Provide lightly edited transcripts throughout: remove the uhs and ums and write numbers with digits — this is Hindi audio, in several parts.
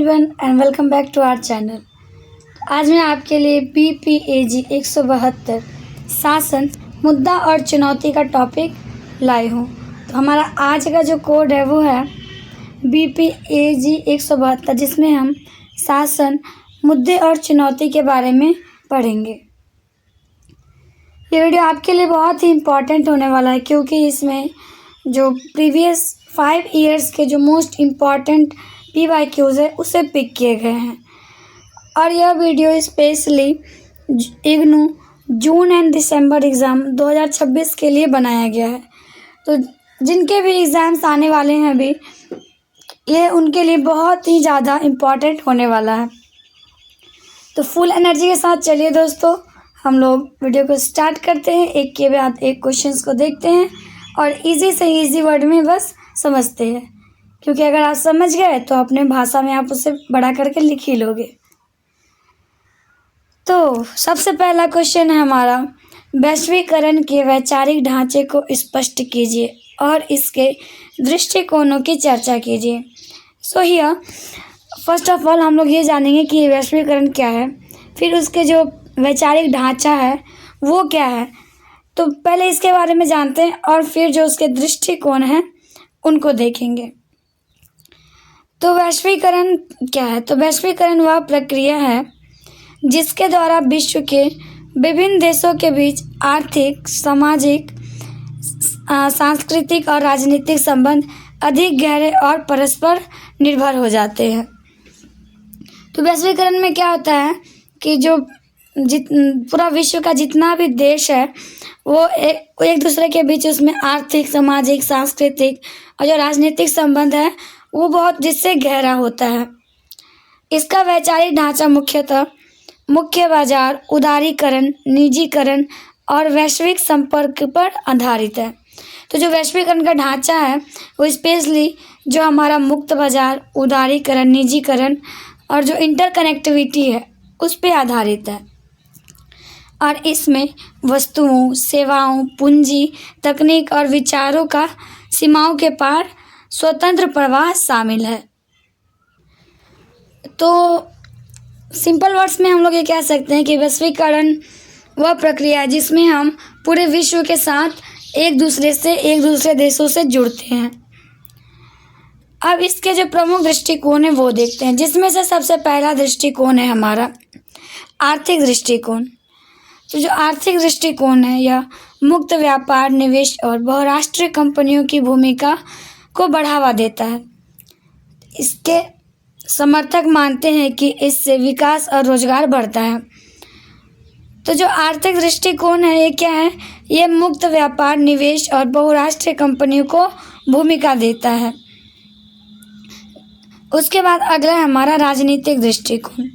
Everyone and welcome back to our channel. आज मैं आपके लिए BPAG 172 शासन मुद्दा और चुनौती का टॉपिक लाई हूँ। तो हमारा आज का जो कोड है वो है BPAG 172, जिसमें हम शासन मुद्दे और चुनौती के बारे में पढ़ेंगे। ये वीडियो आपके लिए बहुत ही इम्पॉर्टेंट होने वाला है, क्योंकि इसमें जो प्रीवियस 5 ईयर्स के जो मोस्ट इम्पॉर्टेंट PYQs है उसे पिक किए गए हैं। और यह video specially IGNOU June and December exam 2026 के लिए बनाया गया है। तो जिनके भी एग्ज़ाम्स आने वाले हैं अभी, ये उनके लिए बहुत ही ज़्यादा इम्पॉर्टेंट होने वाला है। तो फुल एनर्जी के साथ चलिए दोस्तों, हम लोग वीडियो को स्टार्ट करते हैं। एक के बाद एक क्वेश्चंस को देखते हैं और इजी से इजी वर्ड में बस समझते हैं, क्योंकि अगर आप समझ गए तो अपने भाषा में आप उसे बड़ा करके लिख ही लोगे। तो सबसे पहला क्वेश्चन है हमारा, वैश्वीकरण के वैचारिक ढांचे को स्पष्ट कीजिए और इसके दृष्टिकोणों की चर्चा कीजिए। So here first of all हम लोग ये जानेंगे कि ये वैश्वीकरण क्या है, फिर उसके जो वैचारिक ढांचा है वो क्या है। तो पहले इसके बारे में जानते हैं और फिर जो उसके दृष्टिकोण हैं उनको देखेंगे। तो वैश्वीकरण क्या है? तो वैश्वीकरण वह प्रक्रिया है जिसके द्वारा विश्व के विभिन्न देशों के बीच आर्थिक, सामाजिक, सांस्कृतिक और राजनीतिक संबंध अधिक गहरे और परस्पर निर्भर हो जाते हैं। तो वैश्वीकरण में क्या होता है कि जो पूरा विश्व का जितना भी देश है वो एक दूसरे के बीच उसमें आर्थिक, सामाजिक, सांस्कृतिक और जो राजनीतिक संबंध है वो बहुत जिससे गहरा होता है। इसका वैचारिक ढांचा मुख्यतः मुख्य बाजार, उदारीकरण, निजीकरण और वैश्विक संपर्क पर आधारित है। तो जो वैश्वीकरण का ढांचा है वो स्पेशली जो हमारा मुक्त बाजार, उदारीकरण, निजीकरण और जो इंटरकनेक्टिविटी है उस पर आधारित है। और इसमें वस्तुओं, सेवाओं, पूंजी, तकनीक और विचारों का सीमाओं के पार स्वतंत्र प्रवाह शामिल है। तो सिंपल वर्ड्स में हम लोग ये कह सकते हैं कि वैश्वीकरण वह प्रक्रिया है जिसमें हम पूरे विश्व के साथ एक दूसरे देशों से जुड़ते हैं। अब इसके जो प्रमुख दृष्टिकोण है वो देखते हैं, जिसमें से सबसे पहला दृष्टिकोण है हमारा आर्थिक दृष्टिकोण। तो जो आर्थिक दृष्टिकोण है यह मुक्त व्यापार, निवेश और बहुराष्ट्रीय कंपनियों की भूमिका को बढ़ावा देता है। इसके समर्थक मानते हैं कि इससे विकास और रोजगार बढ़ता है। तो जो आर्थिक दृष्टिकोण है ये क्या है? ये मुक्त व्यापार, निवेश और बहुराष्ट्रीय कंपनियों को भूमिका देता है। उसके बाद अगला है हमारा राजनीतिक दृष्टिकोण।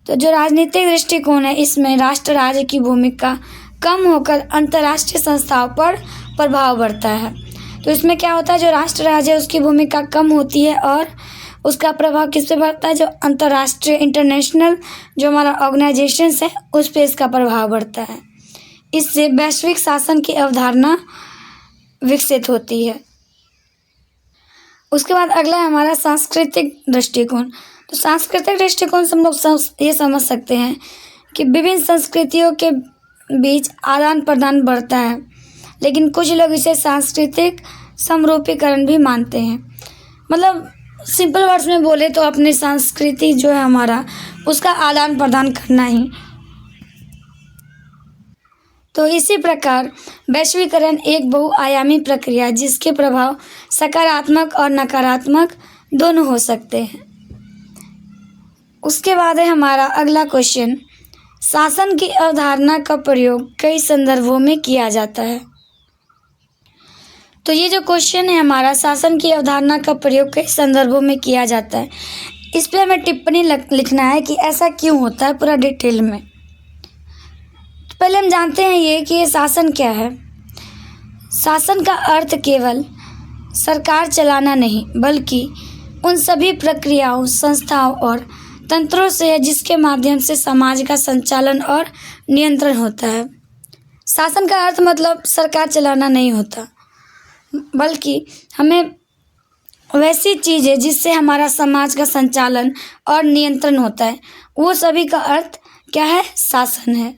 तो जो राजनीतिक दृष्टिकोण है इसमें राष्ट्र राज्य की भूमिका कम होकर अंतर्राष्ट्रीय संस्थाओं पर प्रभाव बढ़ता है। तो इसमें क्या होता है, जो राष्ट्र राज्य है उसकी भूमिका कम होती है और उसका प्रभाव किस पे बढ़ता है? जो अंतर्राष्ट्रीय, इंटरनेशनल जो हमारा ऑर्गेनाइजेशंस है उस पे इसका प्रभाव बढ़ता है। इससे वैश्विक शासन की अवधारणा विकसित होती है। उसके बाद अगला है हमारा सांस्कृतिक दृष्टिकोण। तो सांस्कृतिक दृष्टिकोण से हम लोग ये समझ सकते हैं कि विभिन्न संस्कृतियों के बीच आदान प्रदान बढ़ता है, लेकिन कुछ लोग इसे सांस्कृतिक समरूपीकरण भी मानते हैं। मतलब सिंपल वर्ड्स में बोले तो अपने संस्कृति जो है हमारा उसका आदान प्रदान करना ही। तो इसी प्रकार वैश्वीकरण एक बहुआयामी प्रक्रिया है जिसके प्रभाव सकारात्मक और नकारात्मक दोनों हो सकते हैं। उसके बाद है हमारा अगला क्वेश्चन, शासन की अवधारणा का प्रयोग कई संदर्भों में किया जाता है। तो ये जो क्वेश्चन है हमारा, शासन की अवधारणा का प्रयोग कई संदर्भों में किया जाता है, इस पर हमें टिप्पणी लिखना है कि ऐसा क्यों होता है पूरा डिटेल में। तो पहले हम जानते हैं ये शासन क्या है। शासन का अर्थ केवल सरकार चलाना नहीं, बल्कि उन सभी प्रक्रियाओं, संस्थाओं और तंत्रों से है जिसके माध्यम से समाज का संचालन और नियंत्रण होता है। शासन का अर्थ मतलब सरकार चलाना नहीं होता, बल्कि हमें वैसी चीज़ें जिससे हमारा समाज का संचालन और नियंत्रण होता है, वो सभी का अर्थ क्या है? शासन है।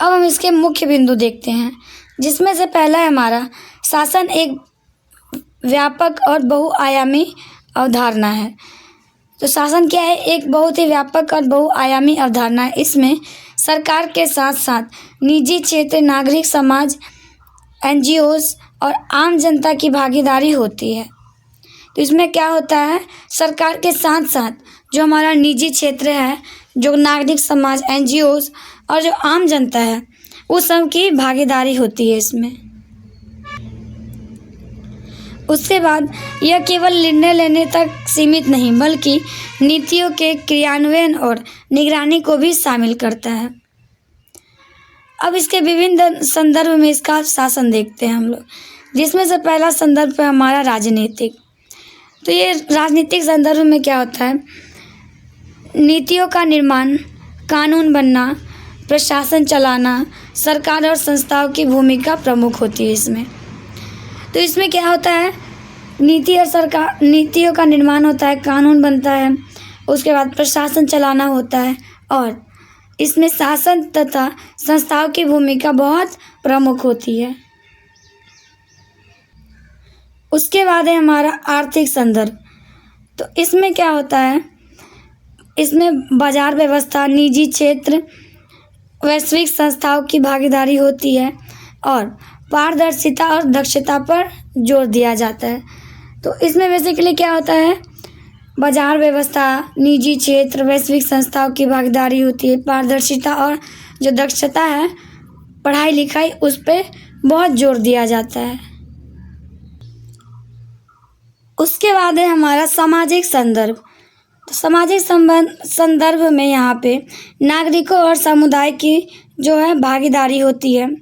अब हम इसके मुख्य बिंदु देखते हैं, जिसमें से पहला है हमारा शासन एक व्यापक और बहुआयामी अवधारणा है। तो शासन क्या है? एक बहुत ही व्यापक और बहुआयामी अवधारणा है। इसमें सरकार के साथ साथ निजी क्षेत्र, नागरिक समाज, एनजीओज और आम जनता की भागीदारी होती है। तो इसमें क्या होता है? सरकार के साथ साथ जो हमारा निजी क्षेत्र है, जो नागरिक समाज, एनजीओज और जो आम जनता है, उस सब की भागीदारी होती है इसमें। उसके बाद यह केवल निर्णय लेने तक सीमित नहीं, बल्कि नीतियों के क्रियान्वयन और निगरानी को भी शामिल करता है। अब इसके विभिन्न संदर्भ में इसका शासन देखते हैं हम लोग, जिसमें से पहला संदर्भ है हमारा राजनीतिक। तो ये राजनीतिक संदर्भ में क्या होता है? नीतियों का निर्माण, कानून बनना, प्रशासन चलाना, सरकार और संस्थाओं की भूमिका प्रमुख होती है इसमें। तो इसमें क्या होता है? नीतियों का निर्माण होता है, कानून बनता है, उसके बाद प्रशासन चलाना होता है और इसमें शासन तथा संस्थाओं की भूमिका बहुत प्रमुख होती है। उसके बाद है हमारा आर्थिक संदर्भ। तो इसमें क्या होता है? इसमें बाजार व्यवस्था, निजी क्षेत्र, वैश्विक संस्थाओं की भागीदारी होती है और पारदर्शिता और दक्षता पर जोर दिया जाता है। तो इसमें बेसिकली क्या होता है? बाजार व्यवस्था, निजी क्षेत्र, वैश्विक संस्थाओं की भागीदारी होती है, पारदर्शिता और जो दक्षता है, पढ़ाई लिखाई, उस पर बहुत जोर दिया जाता है। उसके बाद है हमारा सामाजिक संदर्भ। तो सामाजिक संदर्भ में यहाँ पे नागरिकों और समुदाय की जो है भागीदारी होती है,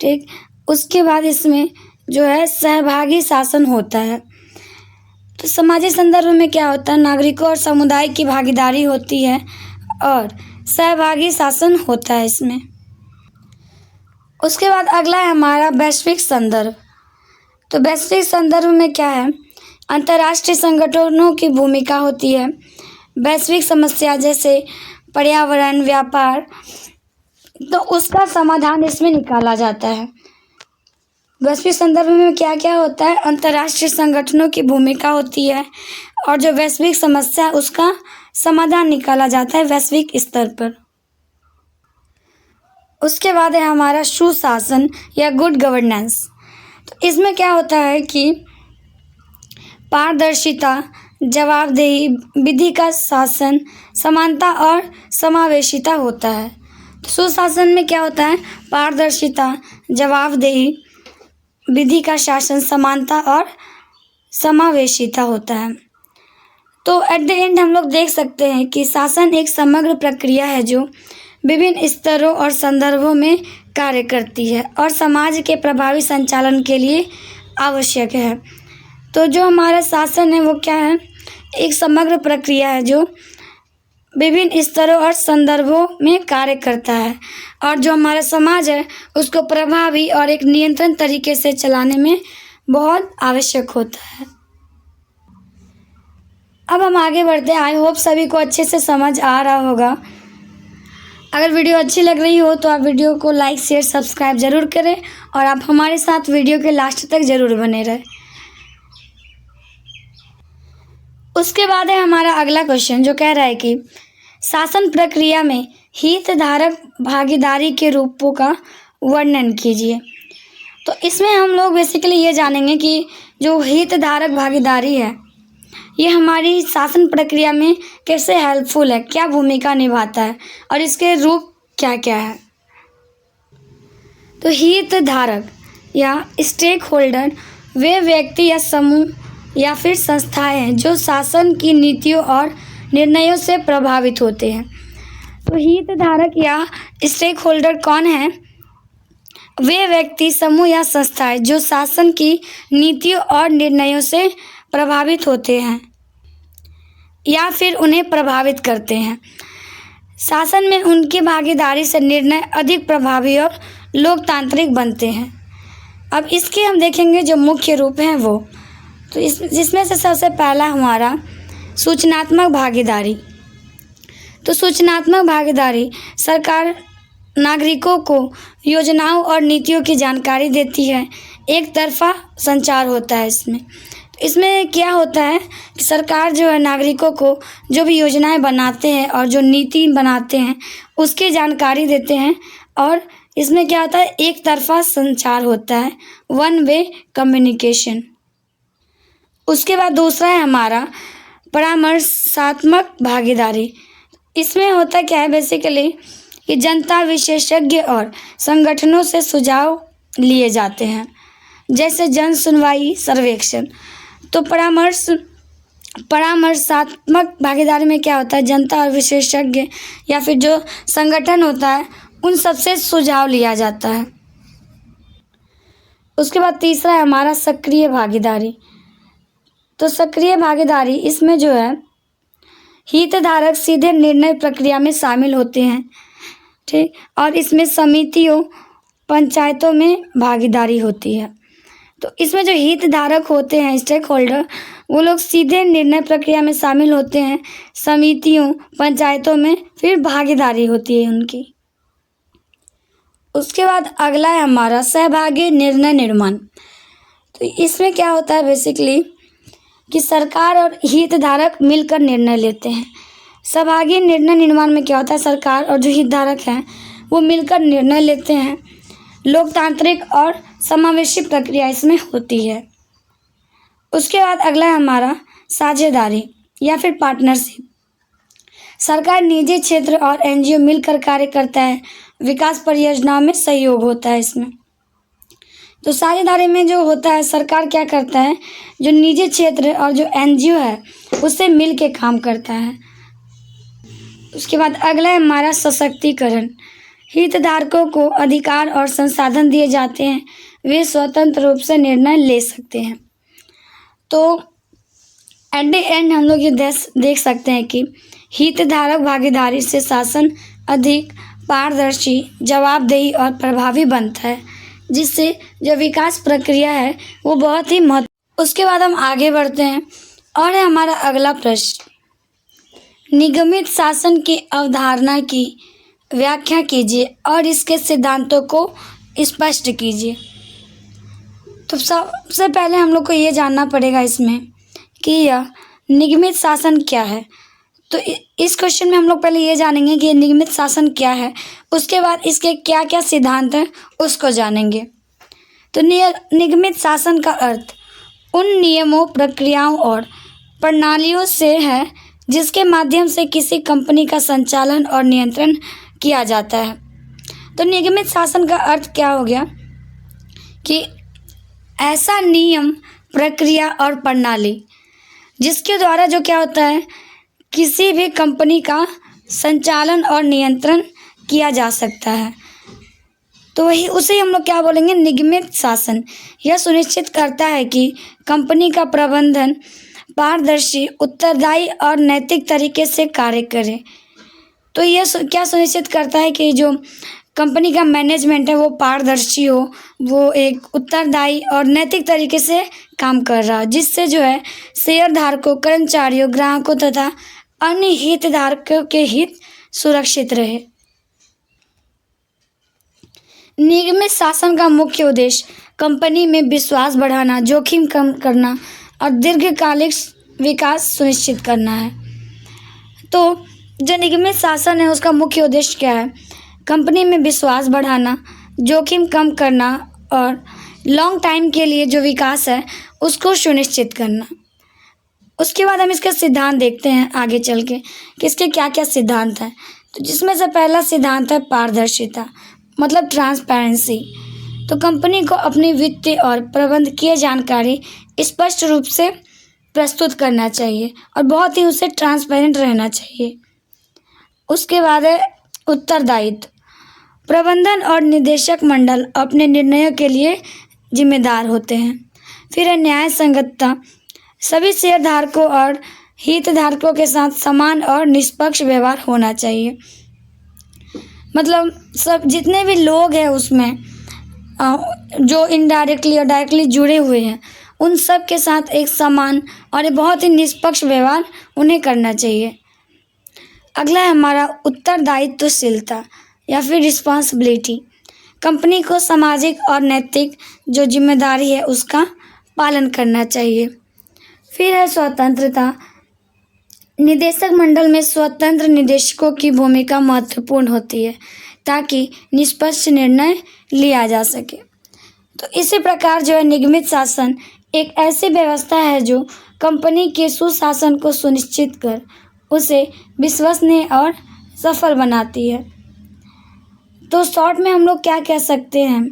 ठीक। उसके बाद इसमें जो है सहभागी शासन होता है। तो सामाजिक संदर्भ में क्या होता है? नागरिकों और समुदाय की भागीदारी होती है और सहभागी शासन होता है इसमें। उसके बाद अगला है हमारा वैश्विक संदर्भ। तो वैश्विक संदर्भ में क्या है? अंतर्राष्ट्रीय संगठनों की भूमिका होती है। वैश्विक समस्या जैसे पर्यावरण, व्यापार, तो उसका समाधान इसमें निकाला जाता है। वैश्विक संदर्भ में क्या क्या होता है? अंतर्राष्ट्रीय संगठनों की भूमिका होती है और जो वैश्विक समस्या है उसका समाधान निकाला जाता है वैश्विक स्तर पर। उसके बाद है हमारा सुशासन या गुड गवर्नेंस। तो इसमें क्या होता है कि पारदर्शिता, जवाबदेही, विधि का शासन, समानता और समावेशिता होता है। तो सुशासन में क्या होता है? पारदर्शिता, जवाबदेही, विधि का शासन, समानता और समावेशिता होता है। तो एट द एंड हम लोग देख सकते हैं कि शासन एक समग्र प्रक्रिया है जो विभिन्न स्तरों और संदर्भों में कार्य करती है और समाज के प्रभावी संचालन के लिए आवश्यक है। तो जो हमारा शासन है वो क्या है? एक समग्र प्रक्रिया है जो विभिन्न स्तरों और संदर्भों में कार्य करता है और जो हमारा समाज है उसको प्रभावी और एक नियंत्रण तरीके से चलाने में बहुत आवश्यक होता है। अब हम आगे बढ़ते हैं। आई होप सभी को अच्छे से समझ आ रहा होगा। अगर वीडियो अच्छी लग रही हो तो आप वीडियो को लाइक, शेयर, सब्सक्राइब ज़रूर करें और आप हमारे साथ वीडियो के लास्ट तक ज़रूर बने रहें। उसके बाद है हमारा अगला क्वेश्चन जो कह रहा है कि शासन प्रक्रिया में हितधारक भागीदारी के रूपों का वर्णन कीजिए। तो इसमें हम लोग बेसिकली ये जानेंगे कि जो हितधारक भागीदारी है ये हमारी शासन प्रक्रिया में कैसे हेल्पफुल है, क्या भूमिका निभाता है और इसके रूप क्या क्या है। तो हितधारक या स्टेक होल्डर वे व्यक्ति या समूह या फिर संस्थाएं हैं जो शासन की नीतियों और निर्णयों से प्रभावित होते हैं। तो हितधारक या स्टेक होल्डर कौन है? वे व्यक्ति, समूह या संस्थाएं जो शासन की नीतियों और निर्णयों से प्रभावित होते हैं या फिर उन्हें प्रभावित करते हैं। शासन में उनकी भागीदारी से निर्णय अधिक प्रभावी और लोकतांत्रिक बनते हैं। अब इसके हम देखेंगे जो मुख्य रूप हैं वो। तो इस जिसमें से सबसे पहला हमारा सूचनात्मक भागीदारी। तो सूचनात्मक भागीदारी सरकार नागरिकों को योजनाओं और नीतियों की जानकारी देती है। एक तरफा संचार होता है इसमें क्या होता है कि सरकार जो है नागरिकों को जो भी योजनाएं बनाते हैं और जो नीति बनाते हैं उसकी जानकारी देते हैं। और इसमें क्या होता है, एक तरफा संचार होता है, वन वे कम्युनिकेशन। उसके बाद दूसरा है हमारा परामर्शात्मक भागीदारी। इसमें होता क्या है बेसिकली कि जनता, विशेषज्ञ और संगठनों से सुझाव लिए जाते हैं, जैसे जन सुनवाई, सर्वेक्षण। तो परामर्शात्मक भागीदारी में क्या होता है, जनता और विशेषज्ञ या फिर जो संगठन होता है उन सबसे सुझाव लिया जाता है। उसके बाद तीसरा है हमारा सक्रिय भागीदारी। तो सक्रिय भागीदारी इसमें जो है हितधारक सीधे निर्णय प्रक्रिया में शामिल होते हैं, ठीक। और इसमें समितियों, पंचायतों में भागीदारी होती है। तो इसमें जो हितधारक होते हैं, स्टेक होल्डर, वो लोग सीधे निर्णय प्रक्रिया में शामिल होते हैं, समितियों, पंचायतों में फिर भागीदारी होती है उनकी। उसके बाद अगला है हमारा सहभागी निर्णय निर्माण। तो इसमें क्या होता है बेसिकली कि सरकार और हितधारक मिलकर निर्णय लेते हैं। सहभागी निर्णय निर्माण में क्या होता है, सरकार और जो हितधारक हैं वो मिलकर निर्णय लेते हैं। लोकतांत्रिक और समावेशी प्रक्रिया इसमें होती है। उसके बाद अगला है हमारा साझेदारी या फिर पार्टनरशिप। सरकार, निजी क्षेत्र और एनजीओ मिलकर कार्य करता है, विकास परियोजनाओं में सहयोग होता है इसमें। तो साझेदारी में जो होता है, सरकार क्या करता है, जो निजी क्षेत्र और जो एनजीओ है उससे मिल के काम करता है। उसके बाद अगला है हमारा सशक्तिकरण। हितधारकों को अधिकार और संसाधन दिए जाते हैं, वे स्वतंत्र रूप से निर्णय ले सकते हैं। तो एट द एंड हम लोग ये देख सकते हैं कि हितधारक भागीदारी से शासन अधिक पारदर्शी, जवाबदेही और प्रभावी बनता है, जिससे जो विकास प्रक्रिया है वो बहुत ही उसके बाद हम आगे बढ़ते हैं और है हमारा अगला प्रश्न, निगमित शासन की अवधारणा की व्याख्या कीजिए और इसके सिद्धांतों को स्पष्ट कीजिए। तो सबसे पहले हम लोग को ये जानना पड़ेगा इसमें कि यह निगमित शासन क्या है। तो इस क्वेश्चन में हम लोग पहले ये जानेंगे कि ये निगमित शासन क्या है, उसके बाद इसके क्या क्या सिद्धांत हैं उसको जानेंगे। तो निगमित शासन का अर्थ उन नियमों, प्रक्रियाओं और प्रणालियों से है जिसके माध्यम से किसी कंपनी का संचालन और नियंत्रण किया जाता है। तो निगमित शासन का अर्थ क्या हो गया कि ऐसा नियम, प्रक्रिया और प्रणाली जिसके द्वारा जो क्या होता है, किसी भी कंपनी का संचालन और नियंत्रण किया जा सकता है। तो वही उसे हम लोग क्या बोलेंगे, निगमित शासन। यह सुनिश्चित करता है कि कंपनी का प्रबंधन पारदर्शी, उत्तरदायी और नैतिक तरीके से कार्य करे। तो यह क्या सुनिश्चित करता है कि जो कंपनी का मैनेजमेंट है वो पारदर्शी हो, वो एक उत्तरदायी और नैतिक तरीके से काम कर रहा हो, जिससे जो है शेयरधारकों, कर्मचारियों, ग्राहकों तथा अन्य हितधारकों के हित सुरक्षित रहे। निगमित शासन का मुख्य उद्देश्य कंपनी में विश्वास बढ़ाना, जोखिम कम करना और दीर्घकालिक विकास सुनिश्चित करना है। तो जो निगमित शासन है उसका मुख्य उद्देश्य क्या है, कंपनी में विश्वास बढ़ाना, जोखिम कम करना और लॉन्ग टाइम के लिए जो विकास है उसको सुनिश्चित करना। उसके बाद हम इसके सिद्धांत देखते हैं आगे चल के कि इसके क्या क्या सिद्धांत हैं। तो जिसमें से पहला सिद्धांत है पारदर्शिता, मतलब ट्रांसपेरेंसी। तो कंपनी को अपनी वित्तीय और प्रबंधकीय जानकारी स्पष्ट रूप से प्रस्तुत करना चाहिए और बहुत ही उससे ट्रांसपेरेंट रहना चाहिए। उसके बाद है उत्तरदायित्व। प्रबंधन और निदेशक मंडल अपने निर्णयों के लिए जिम्मेदार होते हैं। फिर है न्याय संगतता। सभी शेयरधारकों और हितधारकों के साथ समान और निष्पक्ष व्यवहार होना चाहिए। मतलब सब जितने भी लोग हैं उसमें जो इनडायरेक्टली और डायरेक्टली जुड़े हुए हैं उन सब के साथ एक समान और एक बहुत ही निष्पक्ष व्यवहार उन्हें करना चाहिए। अगला है हमारा उत्तरदायित्वशीलता या फिर रिस्पॉन्सिबिलिटी। कंपनी को सामाजिक और नैतिक जो जिम्मेदारी है उसका पालन करना चाहिए। फिर है स्वतंत्रता। निदेशक मंडल में स्वतंत्र निदेशकों की भूमिका महत्वपूर्ण होती है ताकि निष्पक्ष निर्णय लिया जा सके। तो इसी प्रकार जो है निगमित शासन एक ऐसी व्यवस्था है जो कंपनी के सुशासन को सुनिश्चित कर उसे विश्वसनीय और सफल बनाती है। तो शॉर्ट में हम लोग क्या कह सकते हैं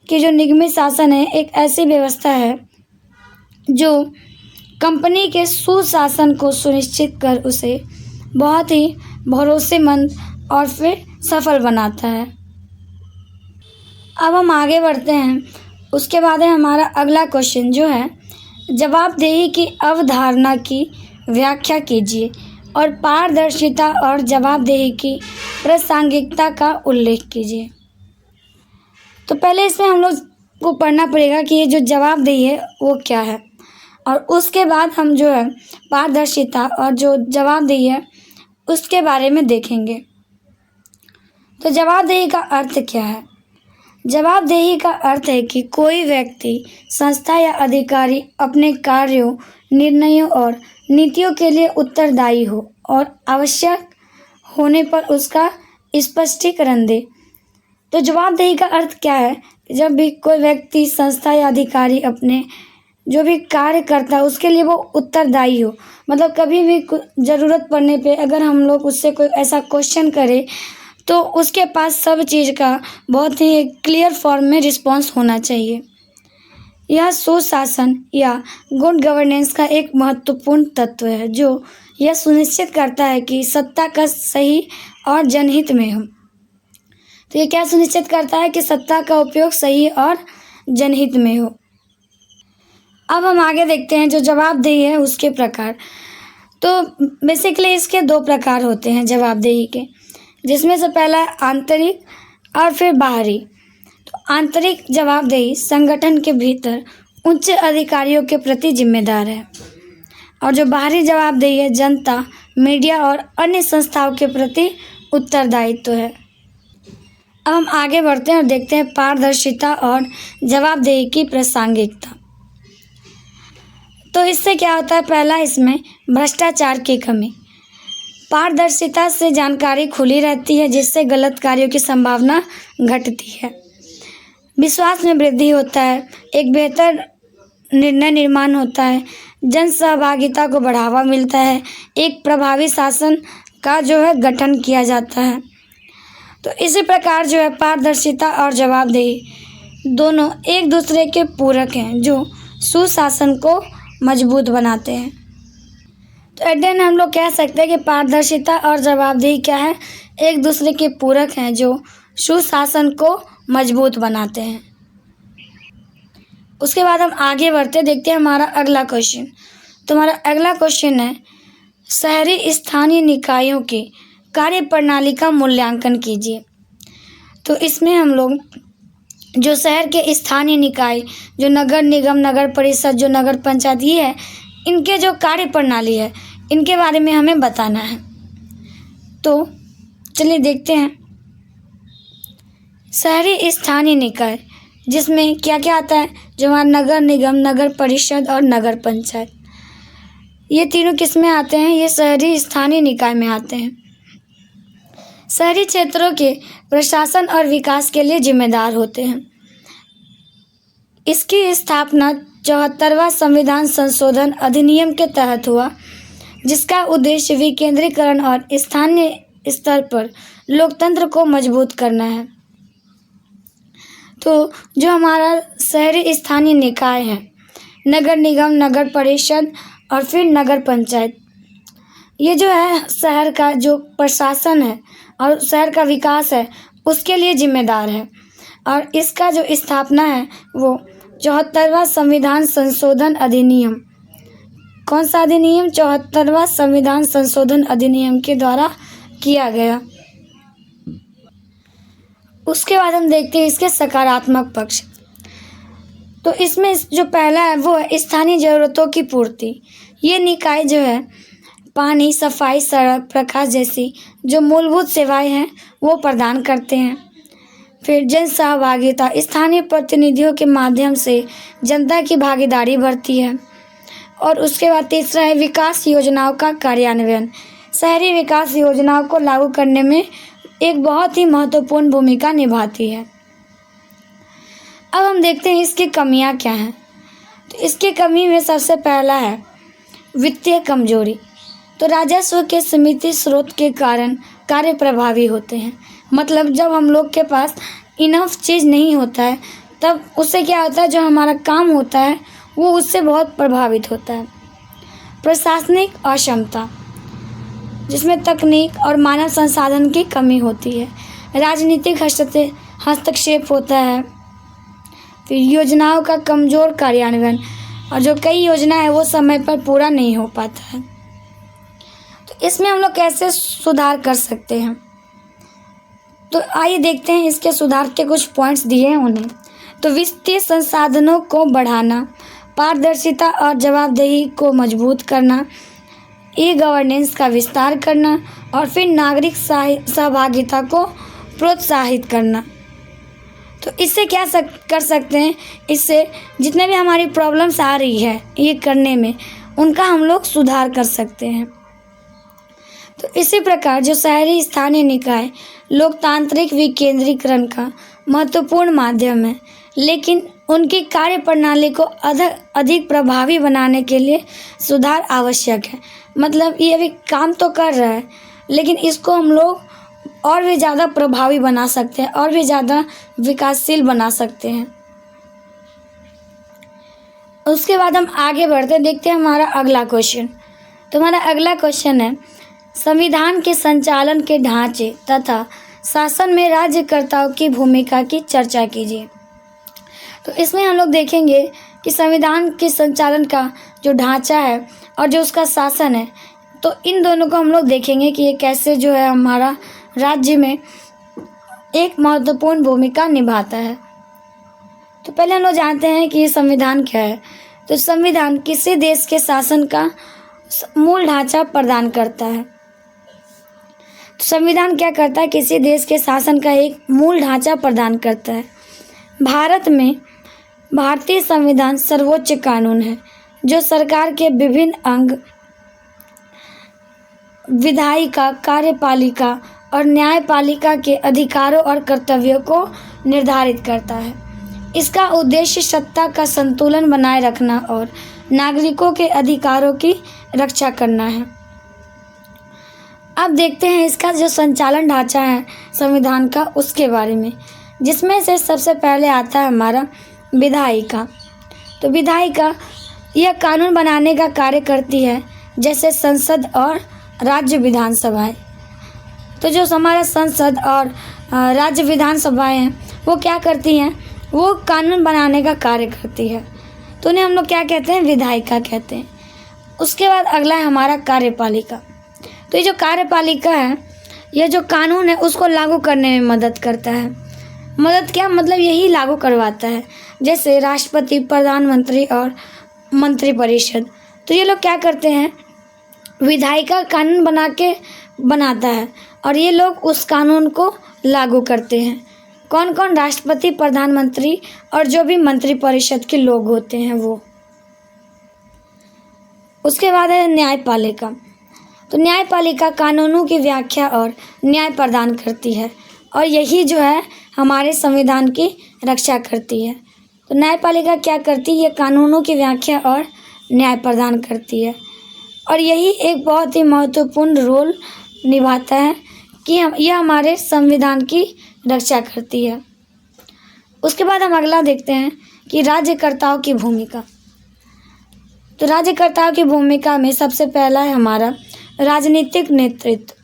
कि जो निगमित शासन है एक ऐसी व्यवस्था है जो कंपनी के सुशासन को सुनिश्चित कर उसे बहुत ही भरोसेमंद और फिर सफल बनाता है। अब हम आगे बढ़ते हैं। उसके बाद है हमारा अगला क्वेश्चन जो है जवाबदेही की अवधारणा की व्याख्या कीजिए और पारदर्शिता और जवाबदेही की प्रासंगिकता का उल्लेख कीजिए। तो पहले इसमें हम लोग को पढ़ना पड़ेगा कि ये जो जवाबदेही है वो क्या है, और उसके बाद हम जो है पारदर्शिता और जो जवाबदेही है उसके बारे में देखेंगे। तो जवाबदेही का अर्थ क्या है? जवाबदेही का अर्थ है कि कोई व्यक्ति, संस्था या अधिकारी अपने कार्यों, निर्णयों और नीतियों के लिए उत्तरदायी हो और आवश्यक होने पर उसका स्पष्टीकरण दे। तो जवाबदेही का अर्थ क्या है? जब भी कोई व्यक्ति, संस्था या अधिकारी अपने जो भी कार्य करता है उसके लिए वो उत्तरदायी हो। मतलब कभी भी ज़रूरत पड़ने पे अगर हम लोग उससे कोई ऐसा क्वेश्चन करें तो उसके पास सब चीज़ का बहुत ही क्लियर फॉर्म में रिस्पॉन्स होना चाहिए। यह सुशासन या गुड गवर्नेंस का एक महत्वपूर्ण तत्व है जो यह सुनिश्चित करता है कि सत्ता का सही और जनहित में हो। तो ये क्या सुनिश्चित करता है कि सत्ता का उपयोग सही और जनहित में हो। अब हम आगे देखते हैं जो जवाबदेही है उसके प्रकार। तो बेसिकली इसके दो प्रकार होते हैं जवाबदेही के, जिसमें से पहला है आंतरिक और फिर बाहरी। तो आंतरिक जवाबदेही संगठन के भीतर उच्च अधिकारियों के प्रति जिम्मेदार है, और जो बाहरी जवाबदेही है जनता, मीडिया और अन्य संस्थाओं के प्रति उत्तरदायित्व है। अब हम आगे बढ़ते हैं और देखते हैं पारदर्शिता और जवाबदेही की प्रासंगिकता। तो इससे क्या होता है? पहला, इसमें भ्रष्टाचार की कमी। पारदर्शिता से जानकारी खुली रहती है जिससे गलत कार्यों की संभावना घटती है। विश्वास में वृद्धि होता है, एक बेहतर निर्णय निर्माण होता है, जन सहभागिता को बढ़ावा मिलता है, एक प्रभावी शासन का जो है गठन किया जाता है। तो इसी प्रकार जो है पारदर्शिता और जवाबदेही दोनों एक दूसरे के पूरक हैं जो सुशासन को मजबूत बनाते हैं। तो एट द एंड हम लोग कह सकते हैं कि पारदर्शिता और जवाबदेही क्या है? एक दूसरे के पूरक हैं जो सुशासन को मजबूत बनाते हैं। उसके बाद हम आगे बढ़ते देखते हैं हमारा अगला क्वेश्चन। तो हमारा अगला क्वेश्चन है शहरी स्थानीय निकायों की कार्यप्रणाली का मूल्यांकन कीजिए। तो इसमें हम लोग जो शहर के स्थानीय निकाय, जो नगर निगम, नगर परिषद, जो नगर पंचायत, ये है, इनके जो कार्यप्रणाली है इनके बारे में हमें बताना है। तो चलिए देखते हैं। शहरी स्थानीय निकाय जिसमें क्या क्या आता है? जो हमारा नगर निगम, नगर परिषद और नगर पंचायत, ये तीनों किस में आते हैं? ये शहरी स्थानीय निकाय में आते हैं। शहरी क्षेत्रों के प्रशासन और विकास के लिए जिम्मेदार होते हैं। इसकी स्थापना 74वां संविधान संशोधन अधिनियम के तहत हुआ, जिसका उद्देश्य विकेंद्रीकरण और स्थानीय स्तर पर लोकतंत्र को मजबूत करना है। तो जो हमारा शहरी स्थानीय निकाय है, नगर निगम, नगर परिषद और फिर नगर पंचायत, ये जो है शहर का जो प्रशासन है और शहर का विकास है उसके लिए जिम्मेदार है। और इसका जो स्थापना है वो 74वां संविधान संशोधन अधिनियम, कौन सा अधिनियम? 74वां संविधान संशोधन अधिनियम के द्वारा किया गया। उसके बाद हम देखते हैं इसके सकारात्मक पक्ष। तो इसमें जो पहला है वो है स्थानीय ज़रूरतों की पूर्ति। ये निकाय जो है पानी, सफाई, सड़क, प्रकाश जैसी जो मूलभूत सेवाएं हैं वो प्रदान करते हैं। फिर जन सहभागिता, स्थानीय प्रतिनिधियों के माध्यम से जनता की भागीदारी बढ़ती है। और उसके बाद तीसरा है विकास योजनाओं का कार्यान्वयन। शहरी विकास योजनाओं को लागू करने में एक बहुत ही महत्वपूर्ण भूमिका निभाती है। अब हम देखते हैं इसकी कमियां क्या हैं। तो इसकी कमी में सबसे पहला है वित्तीय कमजोरी। तो राजस्व के सीमित स्रोत के कारण कार्य प्रभावी होते हैं। मतलब जब हम लोग के पास इनफ चीज़ नहीं होता है तब उससे क्या होता है, जो हमारा काम होता है वो उससे बहुत प्रभावित होता है। प्रशासनिक अक्षमता, जिसमें तकनीक और मानव संसाधन की कमी होती है। राजनीतिक हस्तक्षेप होता है। फिर योजनाओं का कमज़ोर कार्यान्वयन, और जो कई योजना है वो समय पर पूरा नहीं हो पाता है। तो इसमें हम लोग कैसे सुधार कर सकते हैं, तो आइए देखते हैं इसके सुधार के कुछ पॉइंट्स दिए हैं उन्हें। तो वित्तीय संसाधनों को बढ़ाना, पारदर्शिता और जवाबदेही को मजबूत करना, ई गवर्नेंस का विस्तार करना, और फिर नागरिक सहभागिता को प्रोत्साहित करना। तो इससे क्या कर सकते हैं, इससे जितने भी हमारी प्रॉब्लम्स आ रही है ये करने में, उनका हम लोग सुधार कर सकते हैं। तो इसी प्रकार जो शहरी स्थानीय निकाय लोकतांत्रिक विकेंद्रीकरण का महत्वपूर्ण माध्यम है, लेकिन उनकी कार्य प्रणाली को अधिक प्रभावी बनाने के लिए सुधार आवश्यक है। मतलब ये अभी काम तो कर रहा है, लेकिन इसको हम लोग और भी ज़्यादा प्रभावी बना सकते हैं, और भी ज़्यादा विकासशील बना सकते हैं। उसके बाद हम आगे बढ़ते हैं, देखते हैं हमारा अगला क्वेश्चन। तो हमारा अगला क्वेश्चन है संविधान के संचालन के ढांचे तथा शासन में राज्यकर्ताओं की भूमिका की चर्चा कीजिए। तो इसमें हम लोग देखेंगे कि संविधान के संचालन का जो ढांचा है और जो उसका शासन है, तो इन दोनों को हम लोग देखेंगे कि ये कैसे जो है हमारा राज्य में एक महत्वपूर्ण भूमिका निभाता है। तो पहले हम लोग जानते हैं कि ये संविधान क्या है। तो संविधान किसी देश के शासन का मूल ढांचा प्रदान करता है। तो संविधान क्या करता है, किसी देश के शासन का एक मूल ढांचा प्रदान करता है। भारत में भारतीय संविधान सर्वोच्च कानून है जो सरकार के विभिन्न अंग, विधायिका, कार्यपालिका और न्यायपालिका के अधिकारों और कर्तव्यों को निर्धारित करता है। इसका उद्देश्य सत्ता का संतुलन बनाए रखना और नागरिकों के अधिकारों की रक्षा करना है। अब देखते हैं इसका जो संचालन ढांचा है संविधान का, उसके बारे में, जिसमें से सबसे पहले आता है हमारा विधायिका। तो विधायिका यह कानून बनाने का कार्य करती है, जैसे संसद और राज्य विधानसभाएं। तो जो हमारा संसद और राज्य विधानसभाएं हैं वो क्या करती हैं, वो कानून बनाने का कार्य करती है। तो उन्हें हम लोग क्या कहते हैं, विधायिका कहते हैं। उसके बाद अगला है हमारा कार्यपालिका। तो ये जो कार्यपालिका है, यह जो कानून है उसको लागू करने में मदद करता है। मदद क्या, मतलब यही लागू करवाता है, जैसे राष्ट्रपति, प्रधानमंत्री और मंत्रिपरिषद। तो ये लोग क्या करते हैं, विधायिका कानून बनाता है और ये लोग उस कानून को लागू करते हैं। कौन कौन, राष्ट्रपति, प्रधानमंत्री और जो भी मंत्रिपरिषद के लोग होते हैं वो। उसके बाद है न्यायपालिका। तो न्यायपालिका कानूनों की व्याख्या और न्याय प्रदान करती है और यही जो है हमारे संविधान की रक्षा करती है। तो न्यायपालिका क्या करती है, ये कानूनों की व्याख्या और न्याय प्रदान करती है और यही एक बहुत ही महत्वपूर्ण रोल निभाता है कि यह हमारे संविधान की रक्षा करती है। उसके बाद हम अगला देखते हैं कि राज्यकर्ताओं की भूमिका। तो राज्यकर्ताओं की भूमिका में सबसे पहला है हमारा राजनीतिक नेतृत्व।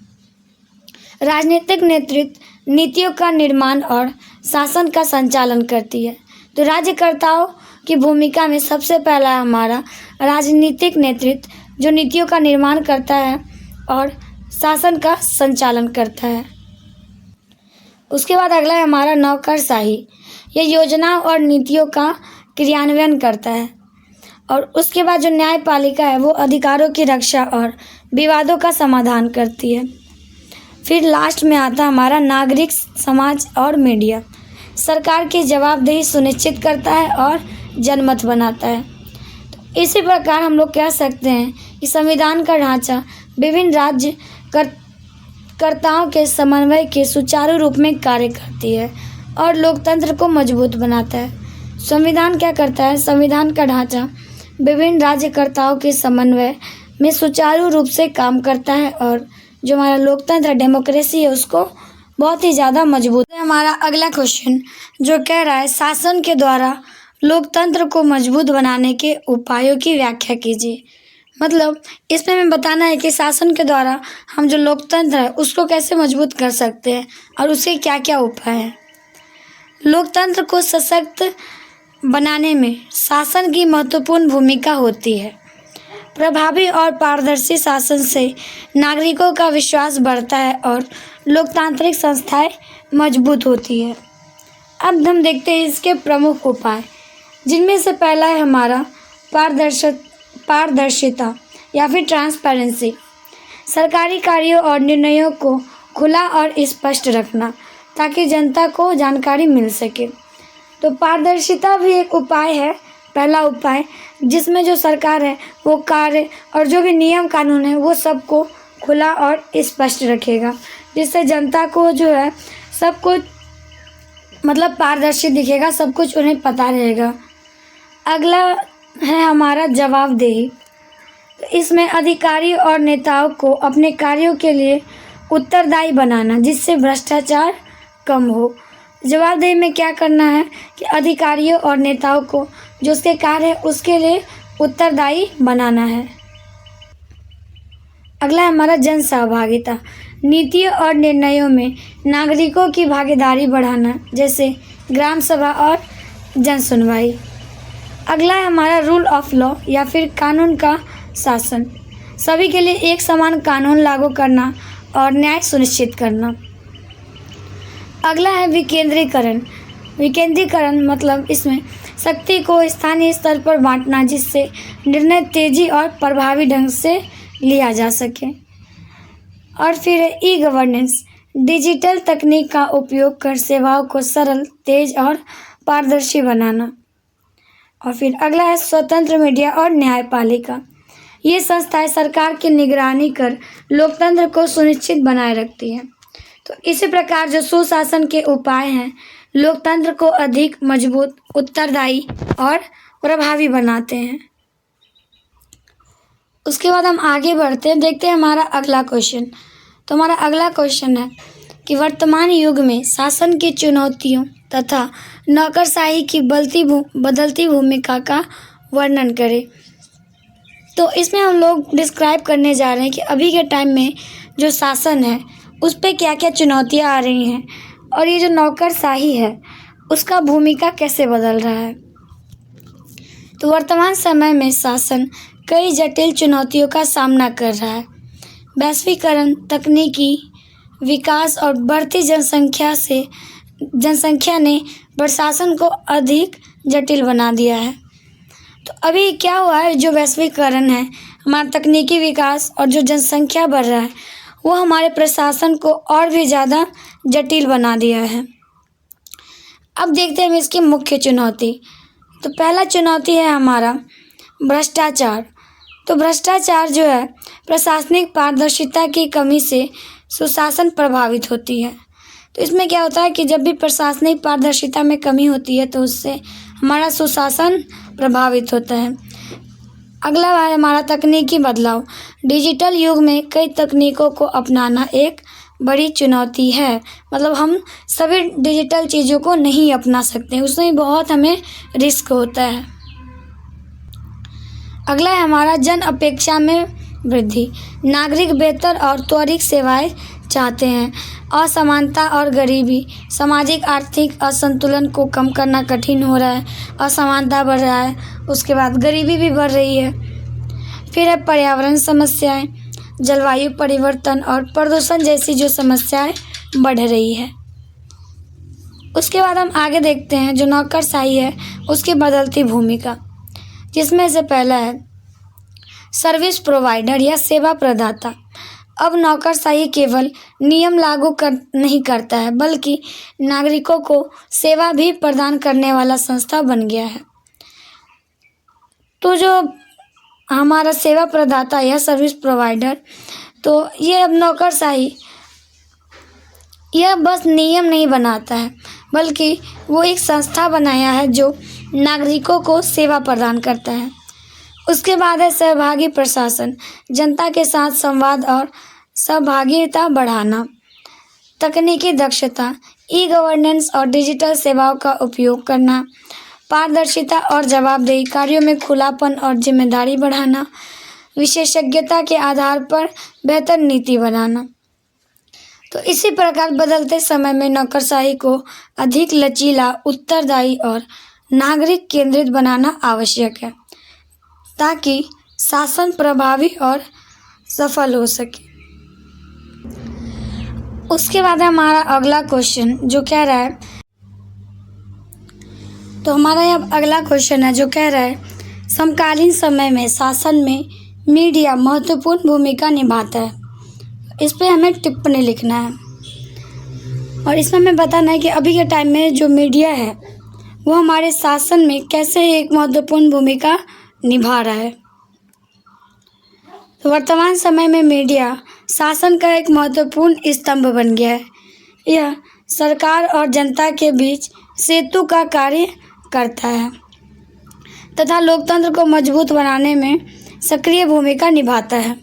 राजनीतिक नेतृत्व नीतियों का निर्माण और शासन का संचालन करती है। तो राज्यकर्ताओं की भूमिका में सबसे पहला है हमारा राजनीतिक नेतृत्व, जो नीतियों का निर्माण करता है और शासन का संचालन करता है। उसके बाद अगला है हमारा नौकरशाही। यह योजनाओं और नीतियों का क्रियान्वयन करता है। और उसके बाद जो न्यायपालिका है वो अधिकारों की रक्षा और विवादों का समाधान करती है। फिर लास्ट में आता हमारा नागरिक समाज और मीडिया। सरकार की जवाबदेही सुनिश्चित करता है और जनमत बनाता है। तो इसी प्रकार हम लोग कह सकते हैं कि संविधान का ढांचा विभिन्न राज्य कर्ताओं के समन्वय के सुचारू रूप में कार्य करती है और लोकतंत्र को मजबूत बनाता है। संविधान क्या करता है? संविधान का ढांचा विभिन्न राज्यकर्ताओं के समन्वय में सुचारू रूप से काम करता है और जो हमारा लोकतंत्र डेमोक्रेसी है उसको बहुत ही ज़्यादा मजबूत है। हमारा अगला क्वेश्चन जो कह रहा है शासन के द्वारा लोकतंत्र को मजबूत बनाने के उपायों की व्याख्या कीजिए। मतलब इसमें हमें बताना है कि शासन के द्वारा हम जो लोकतंत्र है उसको कैसे मजबूत कर सकते हैं और उसके क्या क्या उपाय हैं। लोकतंत्र को सशक्त बनाने में शासन की महत्वपूर्ण भूमिका होती है। प्रभावी और पारदर्शी शासन से नागरिकों का विश्वास बढ़ता है और लोकतांत्रिक संस्थाएं मजबूत होती है। अब हम देखते हैं इसके प्रमुख उपाय, जिनमें से पहला है हमारा पारदर्शिता या फिर ट्रांसपेरेंसी। सरकारी कार्यों और निर्णयों को खुला और स्पष्ट रखना ताकि जनता को जानकारी मिल सके। तो पारदर्शिता भी एक उपाय है, पहला उपाय, जिसमें जो सरकार है वो कार्य और जो भी नियम कानून है वो सबको खुला और स्पष्ट रखेगा, जिससे जनता को जो है सब कुछ मतलब पारदर्शी दिखेगा, सब कुछ उन्हें पता रहेगा। अगला है हमारा जवाबदेही। तो इसमें अधिकारी और नेताओं को अपने कार्यों के लिए उत्तरदायी बनाना, जिससे भ्रष्टाचार कम हो। जवाबदेही में क्या करना है कि अधिकारियों और नेताओं को जो उसके कार्य है उसके लिए उत्तरदायी बनाना है। अगला है हमारा जन सहभागिता। नीतियों और निर्णयों में नागरिकों की भागीदारी बढ़ाना, जैसे ग्राम सभा और जन सुनवाई। अगला है हमारा रूल ऑफ लॉ या फिर कानून का शासन। सभी के लिए एक समान कानून लागू करना और न्याय सुनिश्चित करना। अगला है विकेंद्रीकरण। विकेंद्रीकरण मतलब इसमें शक्ति को स्थानीय स्तर पर बांटना, जिससे निर्णय तेजी और प्रभावी ढंग से लिया जा सके। और फिर ई गवर्नेंस। डिजिटल तकनीक का उपयोग कर सेवाओं को सरल, तेज और पारदर्शी बनाना। और फिर अगला है स्वतंत्र मीडिया और न्यायपालिका। ये संस्थाएं सरकार की निगरानी कर लोकतंत्र को सुनिश्चित बनाए रखती हैं। तो इसी प्रकार जो सुशासन के उपाय हैं लोकतंत्र को अधिक मजबूत, उत्तरदायी और प्रभावी बनाते हैं। उसके बाद हम आगे बढ़ते हैं, देखते हैं हमारा अगला क्वेश्चन। तो हमारा अगला क्वेश्चन है कि वर्तमान युग में शासन की चुनौतियों तथा नौकरशाही की बदलती भूमिका का वर्णन करें। तो इसमें हम लोग डिस्क्राइब करने जा रहे हैं कि अभी के टाइम में जो शासन है उस पर क्या क्या चुनौतियां आ रही हैं और ये जो नौकरशाही है उसका भूमिका कैसे बदल रहा है। तो वर्तमान समय में शासन कई जटिल चुनौतियों का सामना कर रहा है। वैश्वीकरण, तकनीकी विकास और बढ़ती जनसंख्या ने प्रशासन को अधिक जटिल बना दिया है। तो अभी क्या हुआ है, जो वैश्वीकरण है, हमारा तकनीकी विकास और जो जनसंख्या बढ़ रहा है वो हमारे प्रशासन को और भी ज़्यादा जटिल बना दिया है। अब देखते हैं हम इसकी मुख्य चुनौती। तो पहला चुनौती है हमारा भ्रष्टाचार। तो भ्रष्टाचार जो है प्रशासनिक पारदर्शिता की कमी से सुशासन प्रभावित होती है। तो इसमें क्या होता है कि जब भी प्रशासनिक पारदर्शिता में कमी होती है तो उससे हमारा सुशासन प्रभावित होता है। अगला है हमारा तकनीकी बदलाव। डिजिटल युग में कई तकनीकों को अपनाना एक बड़ी चुनौती है। मतलब हम सभी डिजिटल चीज़ों को नहीं अपना सकते, उसमें बहुत हमें रिस्क होता है। अगला है हमारा जन अपेक्षा में वृद्धि। नागरिक बेहतर और त्वरित सेवाएं चाहते हैं। असमानता और गरीबी, सामाजिक आर्थिक असंतुलन को कम करना कठिन हो रहा है। असमानता बढ़ रहा है, उसके बाद गरीबी भी बढ़ रही है। फिर है पर्यावरण समस्याएं, जलवायु परिवर्तन और प्रदूषण जैसी जो समस्याएं बढ़ रही है। उसके बाद हम आगे देखते हैं जो नौकरशाही है उसकी बदलती भूमिका, जिसमें से पहला है सर्विस प्रोवाइडर या सेवा प्रदाता। अब नौकरशाही केवल नियम लागू नहीं करता है बल्कि नागरिकों को सेवा भी प्रदान करने वाला संस्था बन गया है। तो जो हमारा सेवा प्रदाता या सर्विस प्रोवाइडर, तो ये अब नौकरशाही यह बस नियम नहीं बनाता है बल्कि वो एक संस्था बनाया है जो नागरिकों को सेवा प्रदान करता है। उसके बाद है सहभागी प्रशासन, जनता के साथ संवाद और सहभागिता बढ़ाना। तकनीकी दक्षता, ई गवर्नेंस और डिजिटल सेवाओं का उपयोग करना। पारदर्शिता और जवाबदेही, कार्यों में खुलापन और जिम्मेदारी बढ़ाना। विशेषज्ञता के आधार पर बेहतर नीति बनाना। तो इसी प्रकार बदलते समय में नौकरशाही को अधिक लचीला, उत्तरदायी और नागरिक केंद्रित बनाना आवश्यक है ताकि शासन प्रभावी और सफल हो सके। उसके बाद हमारा अगला क्वेश्चन जो कह रहा है, तो हमारा यह अगला क्वेश्चन है जो कह रहा है समकालीन समय में शासन में मीडिया महत्वपूर्ण भूमिका निभाता है। इस पे हमें टिप्पणी लिखना है और इसमें हमें बताना है कि अभी के टाइम में जो मीडिया है वो हमारे शासन में कैसे एक महत्वपूर्ण भूमिका निभा रहा है। तो वर्तमान समय में मीडिया शासन का एक महत्वपूर्ण स्तंभ बन गया है। यह सरकार और जनता के बीच सेतु का कार्य करता है तथा लोकतंत्र को मजबूत बनाने में सक्रिय भूमिका निभाता है।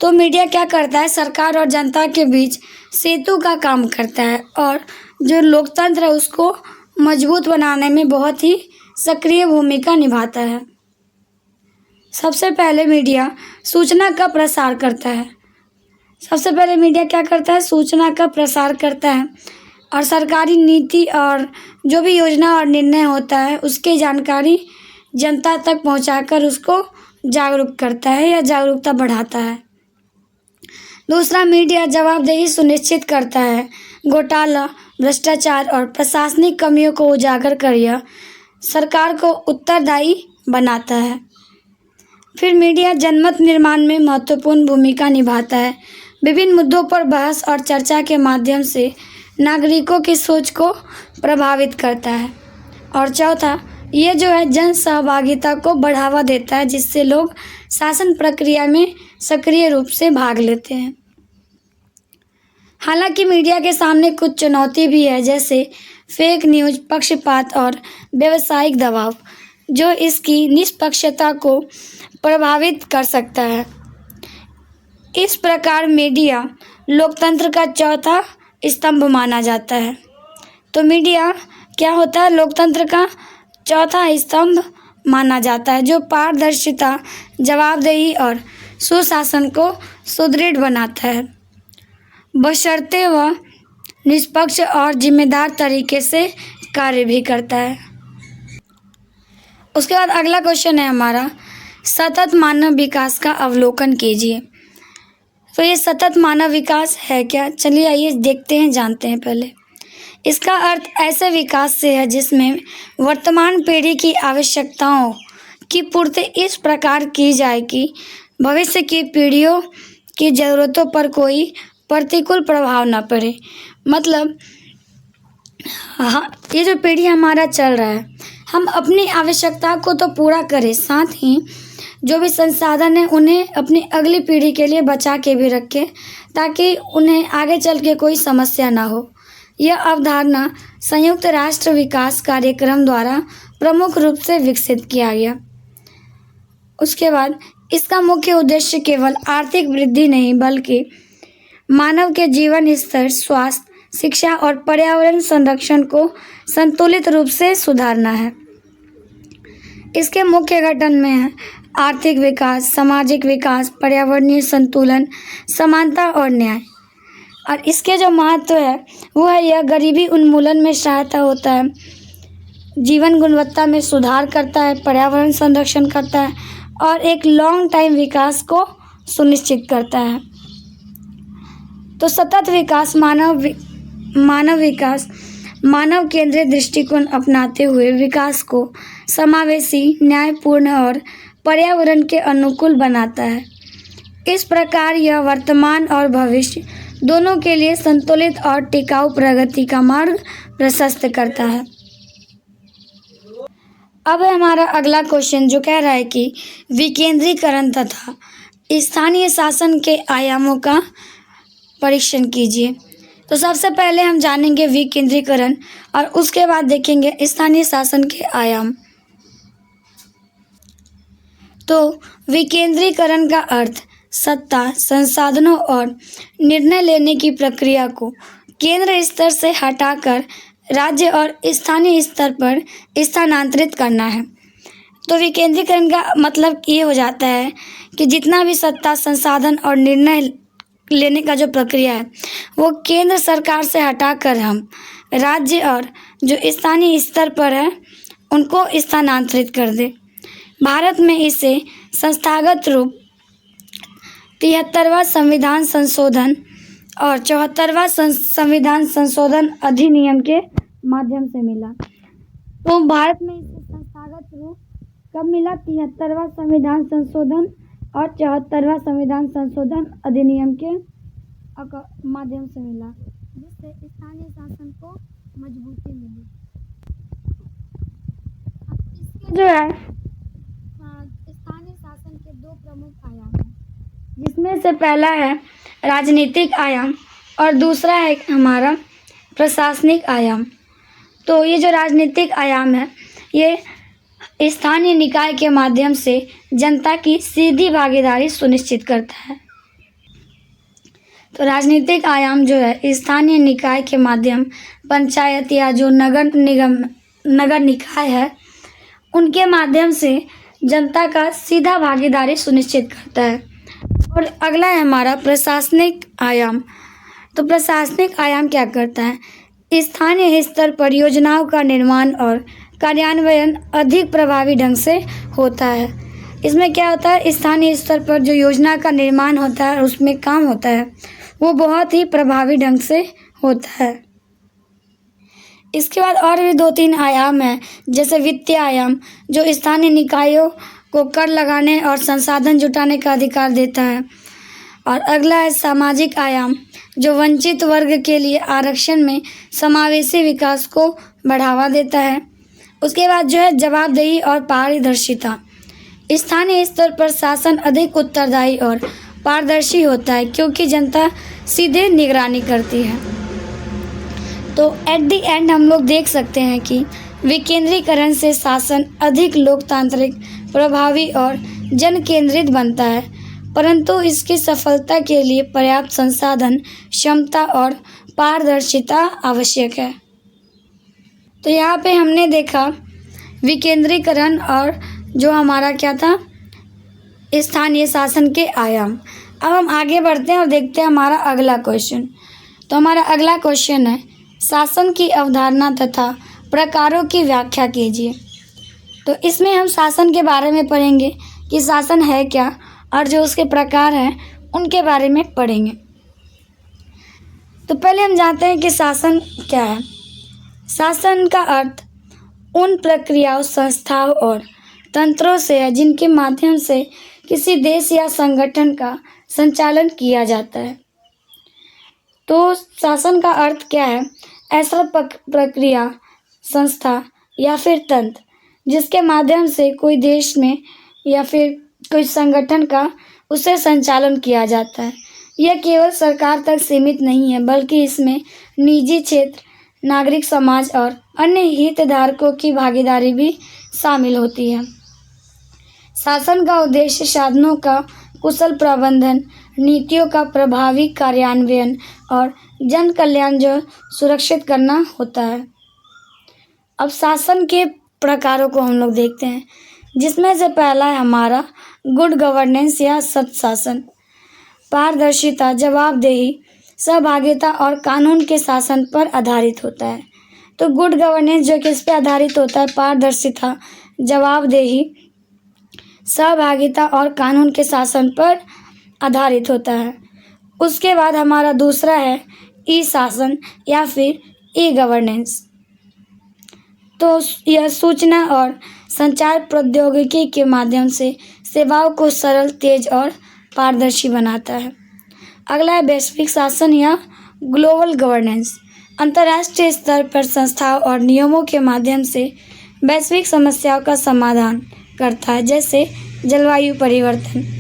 तो मीडिया क्या करता है, सरकार और जनता के बीच सेतु का काम करता है और जो लोकतंत्र है उसको मजबूत बनाने में बहुत ही सक्रिय भूमिका निभाता है। सबसे पहले मीडिया सूचना का प्रसार करता है। सबसे पहले मीडिया क्या करता है, सूचना का प्रसार करता है और सरकारी नीति और जो भी योजना और निर्णय होता है उसकी जानकारी जनता तक पहुंचाकर उसको जागरूक करता है या जागरूकता बढ़ाता है। दूसरा, मीडिया जवाबदेही सुनिश्चित करता है। घोटाला, भ्रष्टाचार और प्रशासनिक कमियों को उजागर कर यह सरकार को उत्तरदायी बनाता है। फिर मीडिया जनमत निर्माण में महत्वपूर्ण भूमिका निभाता है। विभिन्न मुद्दों पर बहस और चर्चा के माध्यम से नागरिकों की सोच को प्रभावित करता है। और चौथा, ये जो है जन सहभागिता को बढ़ावा देता है जिससे लोग शासन प्रक्रिया में सक्रिय रूप से भाग लेते हैं। हालांकि मीडिया के सामने कुछ चुनौती भी है, जैसे फेक न्यूज़, पक्षपात और व्यावसायिक दबाव, जो इसकी निष्पक्षता को प्रभावित कर सकता है। इस प्रकार मीडिया लोकतंत्र का चौथा स्तंभ माना जाता है। तो मीडिया क्या होता है, लोकतंत्र का चौथा स्तंभ माना जाता है जो पारदर्शिता, जवाबदेही और सुशासन को सुदृढ़ बनाता है, बशर्ते वह निष्पक्ष और जिम्मेदार तरीके से कार्य भी करता है। उसके बाद अगला क्वेश्चन है हमारा, सतत मानव विकास का अवलोकन कीजिए। तो ये सतत मानव विकास है क्या, चलिए आइए देखते हैं, जानते हैं पहले। इसका अर्थ ऐसे विकास से है जिसमें वर्तमान पीढ़ी की आवश्यकताओं की पूर्ति इस प्रकार की जाए कि भविष्य की पीढ़ियों की ज़रूरतों पर कोई प्रतिकूल प्रभाव न पड़े। मतलब हाँ, ये जो पीढ़ी हमारा चल रहा है, हम अपनी आवश्यकता को तो पूरा करें, साथ ही जो भी संसाधन है उन्हें अपनी अगली पीढ़ी के लिए बचा के भी रखें ताकि उन्हें आगे चल के कोई समस्या ना हो। यह अवधारणा संयुक्त राष्ट्र विकास कार्यक्रम द्वारा प्रमुख रूप से विकसित किया गया। उसके बाद इसका मुख्य उद्देश्य केवल आर्थिक वृद्धि नहीं बल्कि मानव के जीवन स्तर, स्वास्थ्य, शिक्षा और पर्यावरण संरक्षण को संतुलित रूप से सुधारना है। इसके मुख्य घटक में है आर्थिक विकास, सामाजिक विकास, पर्यावरणीय संतुलन, समानता और न्याय। और इसके जो महत्व है वो है यह गरीबी उन्मूलन में सहायता होता है, जीवन गुणवत्ता में सुधार करता है, पर्यावरण संरक्षण करता है और एक लॉन्ग टाइम विकास को सुनिश्चित करता है। तो सतत विकास, मानव विकास मानव केंद्रित दृष्टिकोण अपनाते हुए विकास को समावेशी, न्यायपूर्ण और पर्यावरण के अनुकूल बनाता है। इस प्रकार यह वर्तमान और भविष्य दोनों के लिए संतुलित और टिकाऊ प्रगति का मार्ग प्रशस्त करता है। अब है हमारा अगला क्वेश्चन जो कह रहा है कि विकेंद्रीकरण तथा स्थानीय शासन के आयामों का परीक्षण कीजिए। तो सबसे पहले हम जानेंगे विकेंद्रीकरण और उसके बाद देखेंगे स्थानीय शासन के आयाम। तो विकेंद्रीकरण का अर्थ सत्ता, संसाधनों और निर्णय लेने की प्रक्रिया को केंद्र स्तर से हटाकर राज्य और स्थानीय स्तर पर स्थानांतरित करना है। तो विकेंद्रीकरण का मतलब ये हो जाता है कि जितना भी सत्ता, संसाधन और निर्णय लेने का जो प्रक्रिया है वो केंद्र सरकार से हटाकर हम राज्य और जो स्थानीय स्तर पर है उनको स्थानांतरित कर दे। भारत में इसे संस्थागत रूप 73वां संविधान संशोधन और 74वां संविधान संशोधन अधिनियम के माध्यम से मिला। तो भारत में इसे संस्थागत रूप कब मिला? 73वां संविधान संशोधन और 74वां संविधान संशोधन अधिनियम के माध्यम से मिला, जिससे स्थानीय शासन को मजबूती मिली। अब इसके जो है स्थानीय शासन के दो प्रमुख आयाम हैं, जिसमें से पहला है राजनीतिक आयाम और दूसरा है हमारा प्रशासनिक आयाम। तो ये जो राजनीतिक आयाम है ये स्थानीय निकाय के माध्यम से जनता की सीधी भागीदारी सुनिश्चित करता है। तो राजनीतिक आयाम जो है स्थानीय निकाय के माध्यम पंचायत या जो नगर निकाय है उनके माध्यम से जनता का सीधा भागीदारी सुनिश्चित करता है। और अगला है हमारा प्रशासनिक आयाम। तो प्रशासनिक आयाम क्या करता है? स्थानीय स्तर पर योजनाओं का निर्माण और कार्यान्वयन अधिक प्रभावी ढंग से होता है। इसमें क्या होता है? स्थानीय स्तर पर जो योजना का निर्माण होता है उसमें काम होता है वो बहुत ही प्रभावी ढंग से होता है। इसके बाद और भी 2-3 आयाम हैं, जैसे वित्तीय आयाम जो स्थानीय निकायों को कर लगाने और संसाधन जुटाने का अधिकार देता है। और अगला है सामाजिक आयाम जो वंचित वर्ग के लिए आरक्षण में समावेशी विकास को बढ़ावा देता है। उसके बाद जो है जवाबदेही और पारदर्शिता। स्थानीय स्तर पर शासन अधिक उत्तरदायी और पारदर्शी होता है क्योंकि जनता सीधे निगरानी करती है। तो एट द एंड हम लोग देख सकते हैं कि विकेंद्रीकरण से शासन अधिक लोकतांत्रिक, प्रभावी और जन केंद्रित बनता है, परंतु इसकी सफलता के लिए पर्याप्त संसाधन, क्षमता और पारदर्शिता आवश्यक है। तो यहाँ पे हमने देखा विकेंद्रीकरण और जो हमारा क्या था स्थानीय शासन के आयाम। अब हम आगे बढ़ते हैं और देखते हैं हमारा अगला क्वेश्चन। तो हमारा अगला क्वेश्चन है शासन की अवधारणा तथा प्रकारों की व्याख्या कीजिए। तो इसमें हम शासन के बारे में पढ़ेंगे कि शासन है क्या और जो उसके प्रकार हैं उनके बारे में पढ़ेंगे। तो पहले हम जानते हैं कि शासन क्या है। शासन का अर्थ उन प्रक्रियाओं, संस्थाओं और तंत्रों से है जिनके माध्यम से किसी देश या संगठन का संचालन किया जाता है। तो शासन का अर्थ क्या है? ऐसा प्रक्रिया, संस्था या फिर तंत्र जिसके माध्यम से कोई देश में या फिर कोई संगठन का उसे संचालन किया जाता है। यह केवल सरकार तक सीमित नहीं है बल्कि इसमें निजी क्षेत्र, नागरिक समाज और अन्य हितधारकों की भागीदारी भी शामिल होती है। शासन का उद्देश्य साधनों का कुशल प्रबंधन, नीतियों का प्रभावी कार्यान्वयन और जन कल्याण जो सुरक्षित करना होता है। अब शासन के प्रकारों को हम लोग देखते हैं, जिसमें से पहला है हमारा गुड गवर्नेंस या सत्शासन। पारदर्शिता, जवाबदेही, सहभागिता और कानून के शासन पर आधारित होता है। तो गुड गवर्नेंस जो किस पे आधारित होता है? पारदर्शिता, जवाबदेही, सहभागिता और कानून के शासन पर आधारित होता है। उसके बाद हमारा दूसरा है ई शासन या फिर ई गवर्नेंस। तो यह सूचना और संचार प्रौद्योगिकी के माध्यम से सेवाओं को सरल, तेज और पारदर्शी बनाता है। अगला है वैश्विक शासन या ग्लोबल गवर्नेंस। अंतर्राष्ट्रीय स्तर पर संस्थाओं और नियमों के माध्यम से वैश्विक समस्याओं का समाधान करता है, जैसे जलवायु परिवर्तन।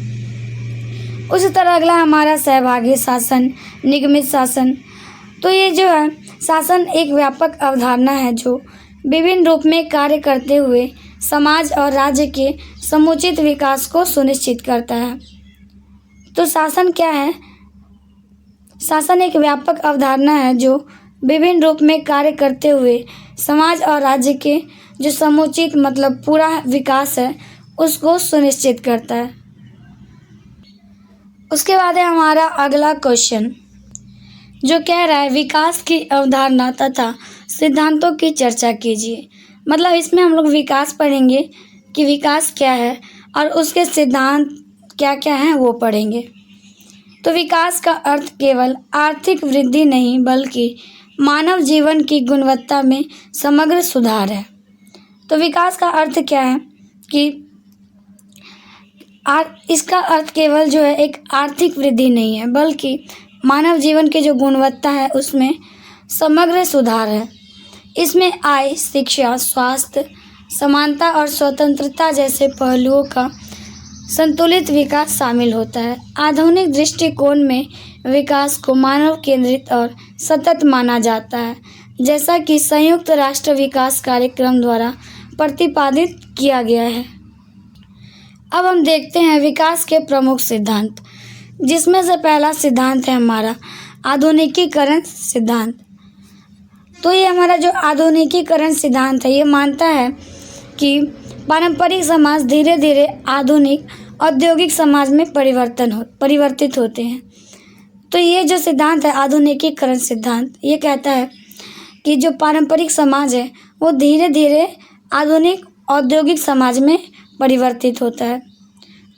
उसी तरह अगला हमारा सहभागी शासन, निगमित शासन। तो ये जो है शासन एक व्यापक अवधारणा है जो विभिन्न रूप में कार्य करते हुए समाज और राज्य के समुचित विकास को सुनिश्चित करता है। तो शासन क्या है? शासन एक व्यापक अवधारणा है जो विभिन्न रूप में कार्य करते हुए समाज और राज्य के जो समुचित मतलब पूरा विकास है उसको सुनिश्चित करता है। उसके बाद है हमारा अगला क्वेश्चन जो कह रहा है विकास की अवधारणा तथा सिद्धांतों की चर्चा कीजिए। मतलब इसमें हम लोग विकास पढ़ेंगे कि विकास क्या है और उसके सिद्धांत क्या क्या हैं वो पढ़ेंगे। तो विकास का अर्थ केवल आर्थिक वृद्धि नहीं बल्कि मानव जीवन की गुणवत्ता में समग्र सुधार है। तो विकास का अर्थ क्या है कि इसका अर्थ केवल जो है एक आर्थिक वृद्धि नहीं है बल्कि मानव जीवन की जो गुणवत्ता है उसमें समग्र सुधार है। इसमें आय, शिक्षा, स्वास्थ्य, समानता और स्वतंत्रता जैसे पहलुओं का संतुलित विकास शामिल होता है। आधुनिक दृष्टिकोण में विकास को मानव केंद्रित और सतत माना जाता है, जैसा कि संयुक्त राष्ट्र विकास कार्यक्रम द्वारा प्रतिपादित किया गया है। अब हम देखते हैं विकास के प्रमुख सिद्धांत, जिसमें से पहला सिद्धांत है हमारा आधुनिकीकरण सिद्धांत। तो ये हमारा जो आधुनिकीकरण सिद्धांत है ये मानता है कि पारंपरिक समाज धीरे धीरे आधुनिक औद्योगिक समाज में परिवर्तित होते हैं। तो ये जो सिद्धांत है आधुनिकीकरण सिद्धांत ये कहता है कि जो पारंपरिक समाज है वो धीरे धीरे आधुनिक औद्योगिक समाज में परिवर्तित होता है।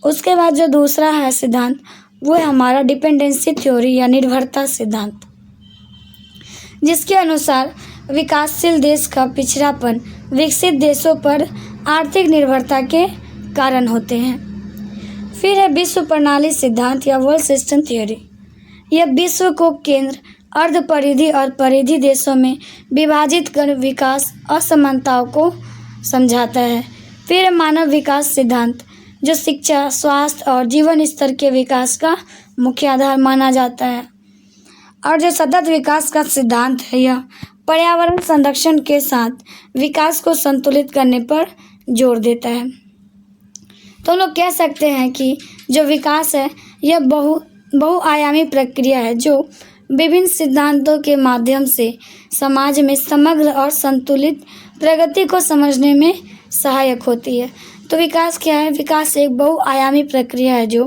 उसके बाद जो दूसरा है सिद्धांत वो है हमारा डिपेंडेंसी थ्योरी या निर्भरता सिद्धांत, जिसके अनुसार विकासशील देश का पिछड़ापन विकसित देशों पर आर्थिक निर्भरता के कारण होते हैं। फिर है विश्व प्रणाली सिद्धांत या वर्ल्ड सिस्टम थ्योरी। यह विश्व को केंद्र, अर्ध परिधि और परिधि देशों में विभाजित कर विकास असमानताओं को समझाता है। फिर मानव विकास सिद्धांत जो शिक्षा, स्वास्थ्य और जीवन स्तर के विकास का मुख्य आधार माना जाता है। और जो सतत विकास का सिद्धांत है यह पर्यावरण संरक्षण के साथ विकास को संतुलित करने पर जोर देता है। तो हम लोग कह सकते हैं कि जो विकास है यह बहुआयामी प्रक्रिया है जो विभिन्न सिद्धांतों के माध्यम से समाज में समग्र और संतुलित प्रगति को समझने में सहायक होती है। तो विकास क्या है? विकास एक बहुआयामी प्रक्रिया है जो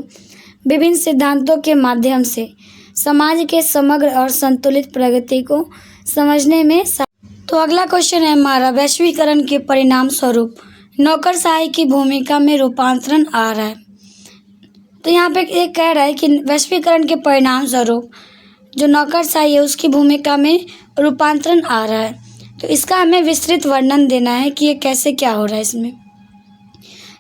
विभिन्न सिद्धांतों के माध्यम से समाज के समग्र और संतुलित प्रगति को समझने में तो अगला क्वेश्चन है हमारा वैश्वीकरण के परिणाम स्वरूप नौकरशाही की भूमिका में रूपांतरण आ रहा है। तो यहाँ पे एक कह रहा है कि वैश्वीकरण के परिणाम स्वरूप जो नौकरशाही है उसकी भूमिका में रूपांतरण आ रहा है। तो इसका हमें विस्तृत वर्णन देना है कि ये कैसे क्या हो रहा है इसमें।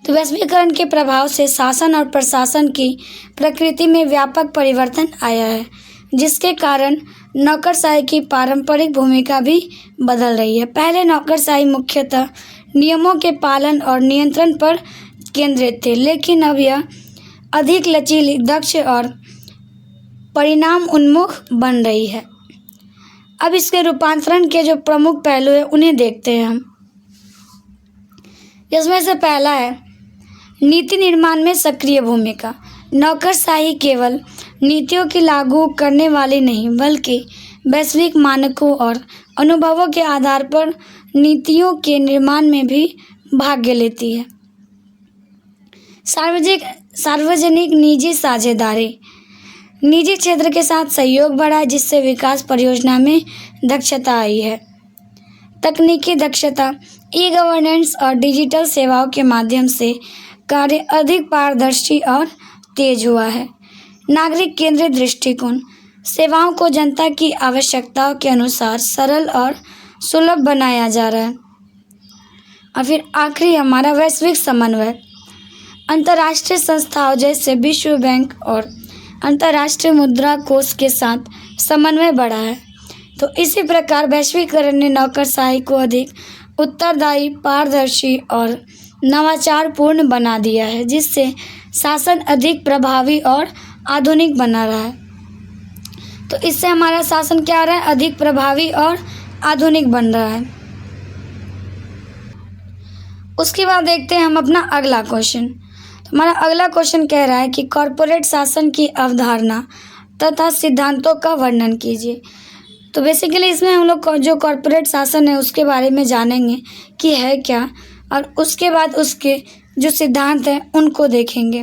तो वैश्वीकरण के प्रभाव से शासन और प्रशासन की प्रकृति में व्यापक परिवर्तन आया है, जिसके कारण नौकरशाही की पारंपरिक भूमिका भी बदल रही है। पहले नौकरशाही मुख्यतः नियमों के पालन और नियंत्रण पर केंद्रित थे, लेकिन अब यह अधिक लचीली, दक्ष और परिणाम उन्मुख बन रही है। अब इसके रूपांतरण के जो प्रमुख पहलू हैं उन्हें देखते हैं हम। इसमें से पहला है नीति निर्माण में सक्रिय भूमिका। नौकरशाही केवल नीतियों की लागू करने वाली नहीं बल्कि वैश्विक मानकों और अनुभवों के आधार पर नीतियों के निर्माण में भी भाग लेती है। सार्वजनिक निजी साझेदारी निजी क्षेत्र के साथ सहयोग बढ़ा है, जिससे विकास परियोजना में दक्षता आई है। तकनीकी दक्षता, ई गवर्नेंस और डिजिटल सेवाओं के माध्यम से कार्य अधिक पारदर्शी और तेज हुआ है। नागरिक केंद्रित दृष्टिकोण, सेवाओं को जनता की आवश्यकताओं के अनुसार सरल और सुलभ बनाया जा रहा है। और फिर आखिरी हमारा वैश्विक समन्वय। अंतर्राष्ट्रीय संस्थाओं जैसे विश्व बैंक और अंतर्राष्ट्रीय मुद्रा कोष के साथ समन्वय बढ़ा है। तो इसी प्रकार वैश्वीकरण ने नौकरशाही को अधिक उत्तरदायी, पारदर्शी और नवाचारपूर्ण बना दिया है, जिससे शासन अधिक प्रभावी और आधुनिक बना रहा है। तो इससे हमारा शासन क्या हो रहा है, अधिक प्रभावी और आधुनिक बन रहा है। उसके बाद देखते हैं हम अपना अगला क्वेश्चन। तो हमारा अगला क्वेश्चन कह रहा है कि कॉरपोरेट शासन की अवधारणा तथा सिद्धांतों का वर्णन कीजिए। तो बेसिकली इसमें हम लोग जो कॉरपोरेट शासन है उसके बारे में जानेंगे कि है क्या, और उसके बाद उसके जो सिद्धांत हैं उनको देखेंगे।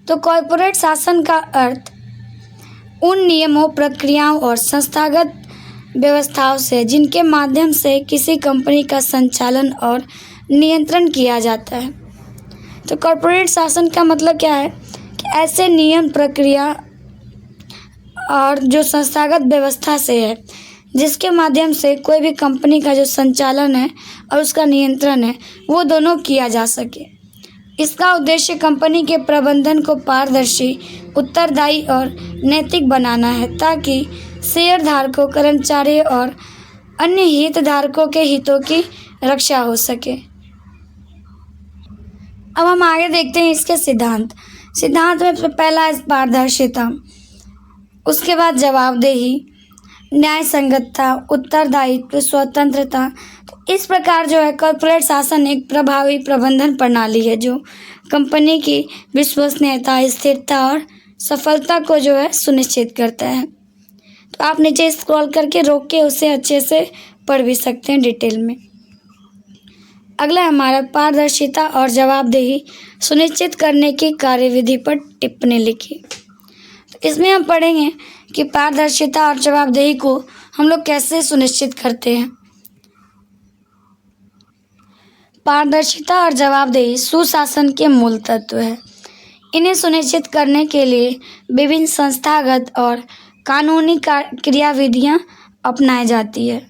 तो कॉरपोरेट शासन का अर्थ उन नियमों, प्रक्रियाओं और संस्थागत व्यवस्थाओं से जिनके माध्यम से किसी कंपनी का संचालन और नियंत्रण किया जाता है। तो कॉरपोरेट शासन का मतलब क्या है कि ऐसे नियम, प्रक्रिया और जो संस्थागत व्यवस्था से है जिसके माध्यम से कोई भी कंपनी का जो संचालन है और उसका नियंत्रण है वो दोनों किया जा सके। इसका उद्देश्य कंपनी के प्रबंधन को पारदर्शी, उत्तरदायी और नैतिक बनाना है, ताकि शेयरधारकों, कर्मचारियों और अन्य हितधारकों के हितों की रक्षा हो सके। अब हम आगे देखते हैं इसके सिद्धांत। सिद्धांत में पहला है पारदर्शिता, उसके बाद जवाबदेही, न्याय संगतता, उत्तरदायित्व, स्वतंत्रता। तो इस प्रकार जो है कॉर्पोरेट शासन एक प्रभावी प्रबंधन प्रणाली है जो कंपनी की विश्वसनीयता, स्थिरता और सफलता को जो है सुनिश्चित करता है। तो आप नीचे स्क्रॉल करके रोक के उसे अच्छे से पढ़ भी सकते हैं डिटेल में। अगला हमारा पारदर्शिता और जवाबदेही सुनिश्चित करने की कार्यविधि पर टिप्पणी लिखिए। तो इसमें हम पढ़ेंगे कि पारदर्शिता और जवाबदेही को हम लोग कैसे सुनिश्चित करते हैं। पारदर्शिता और जवाबदेही सुशासन के मूल तत्व है। इन्हें सुनिश्चित करने के लिए विभिन्न संस्थागत और कानूनी क्रियाविधियां अपनाई जाती है।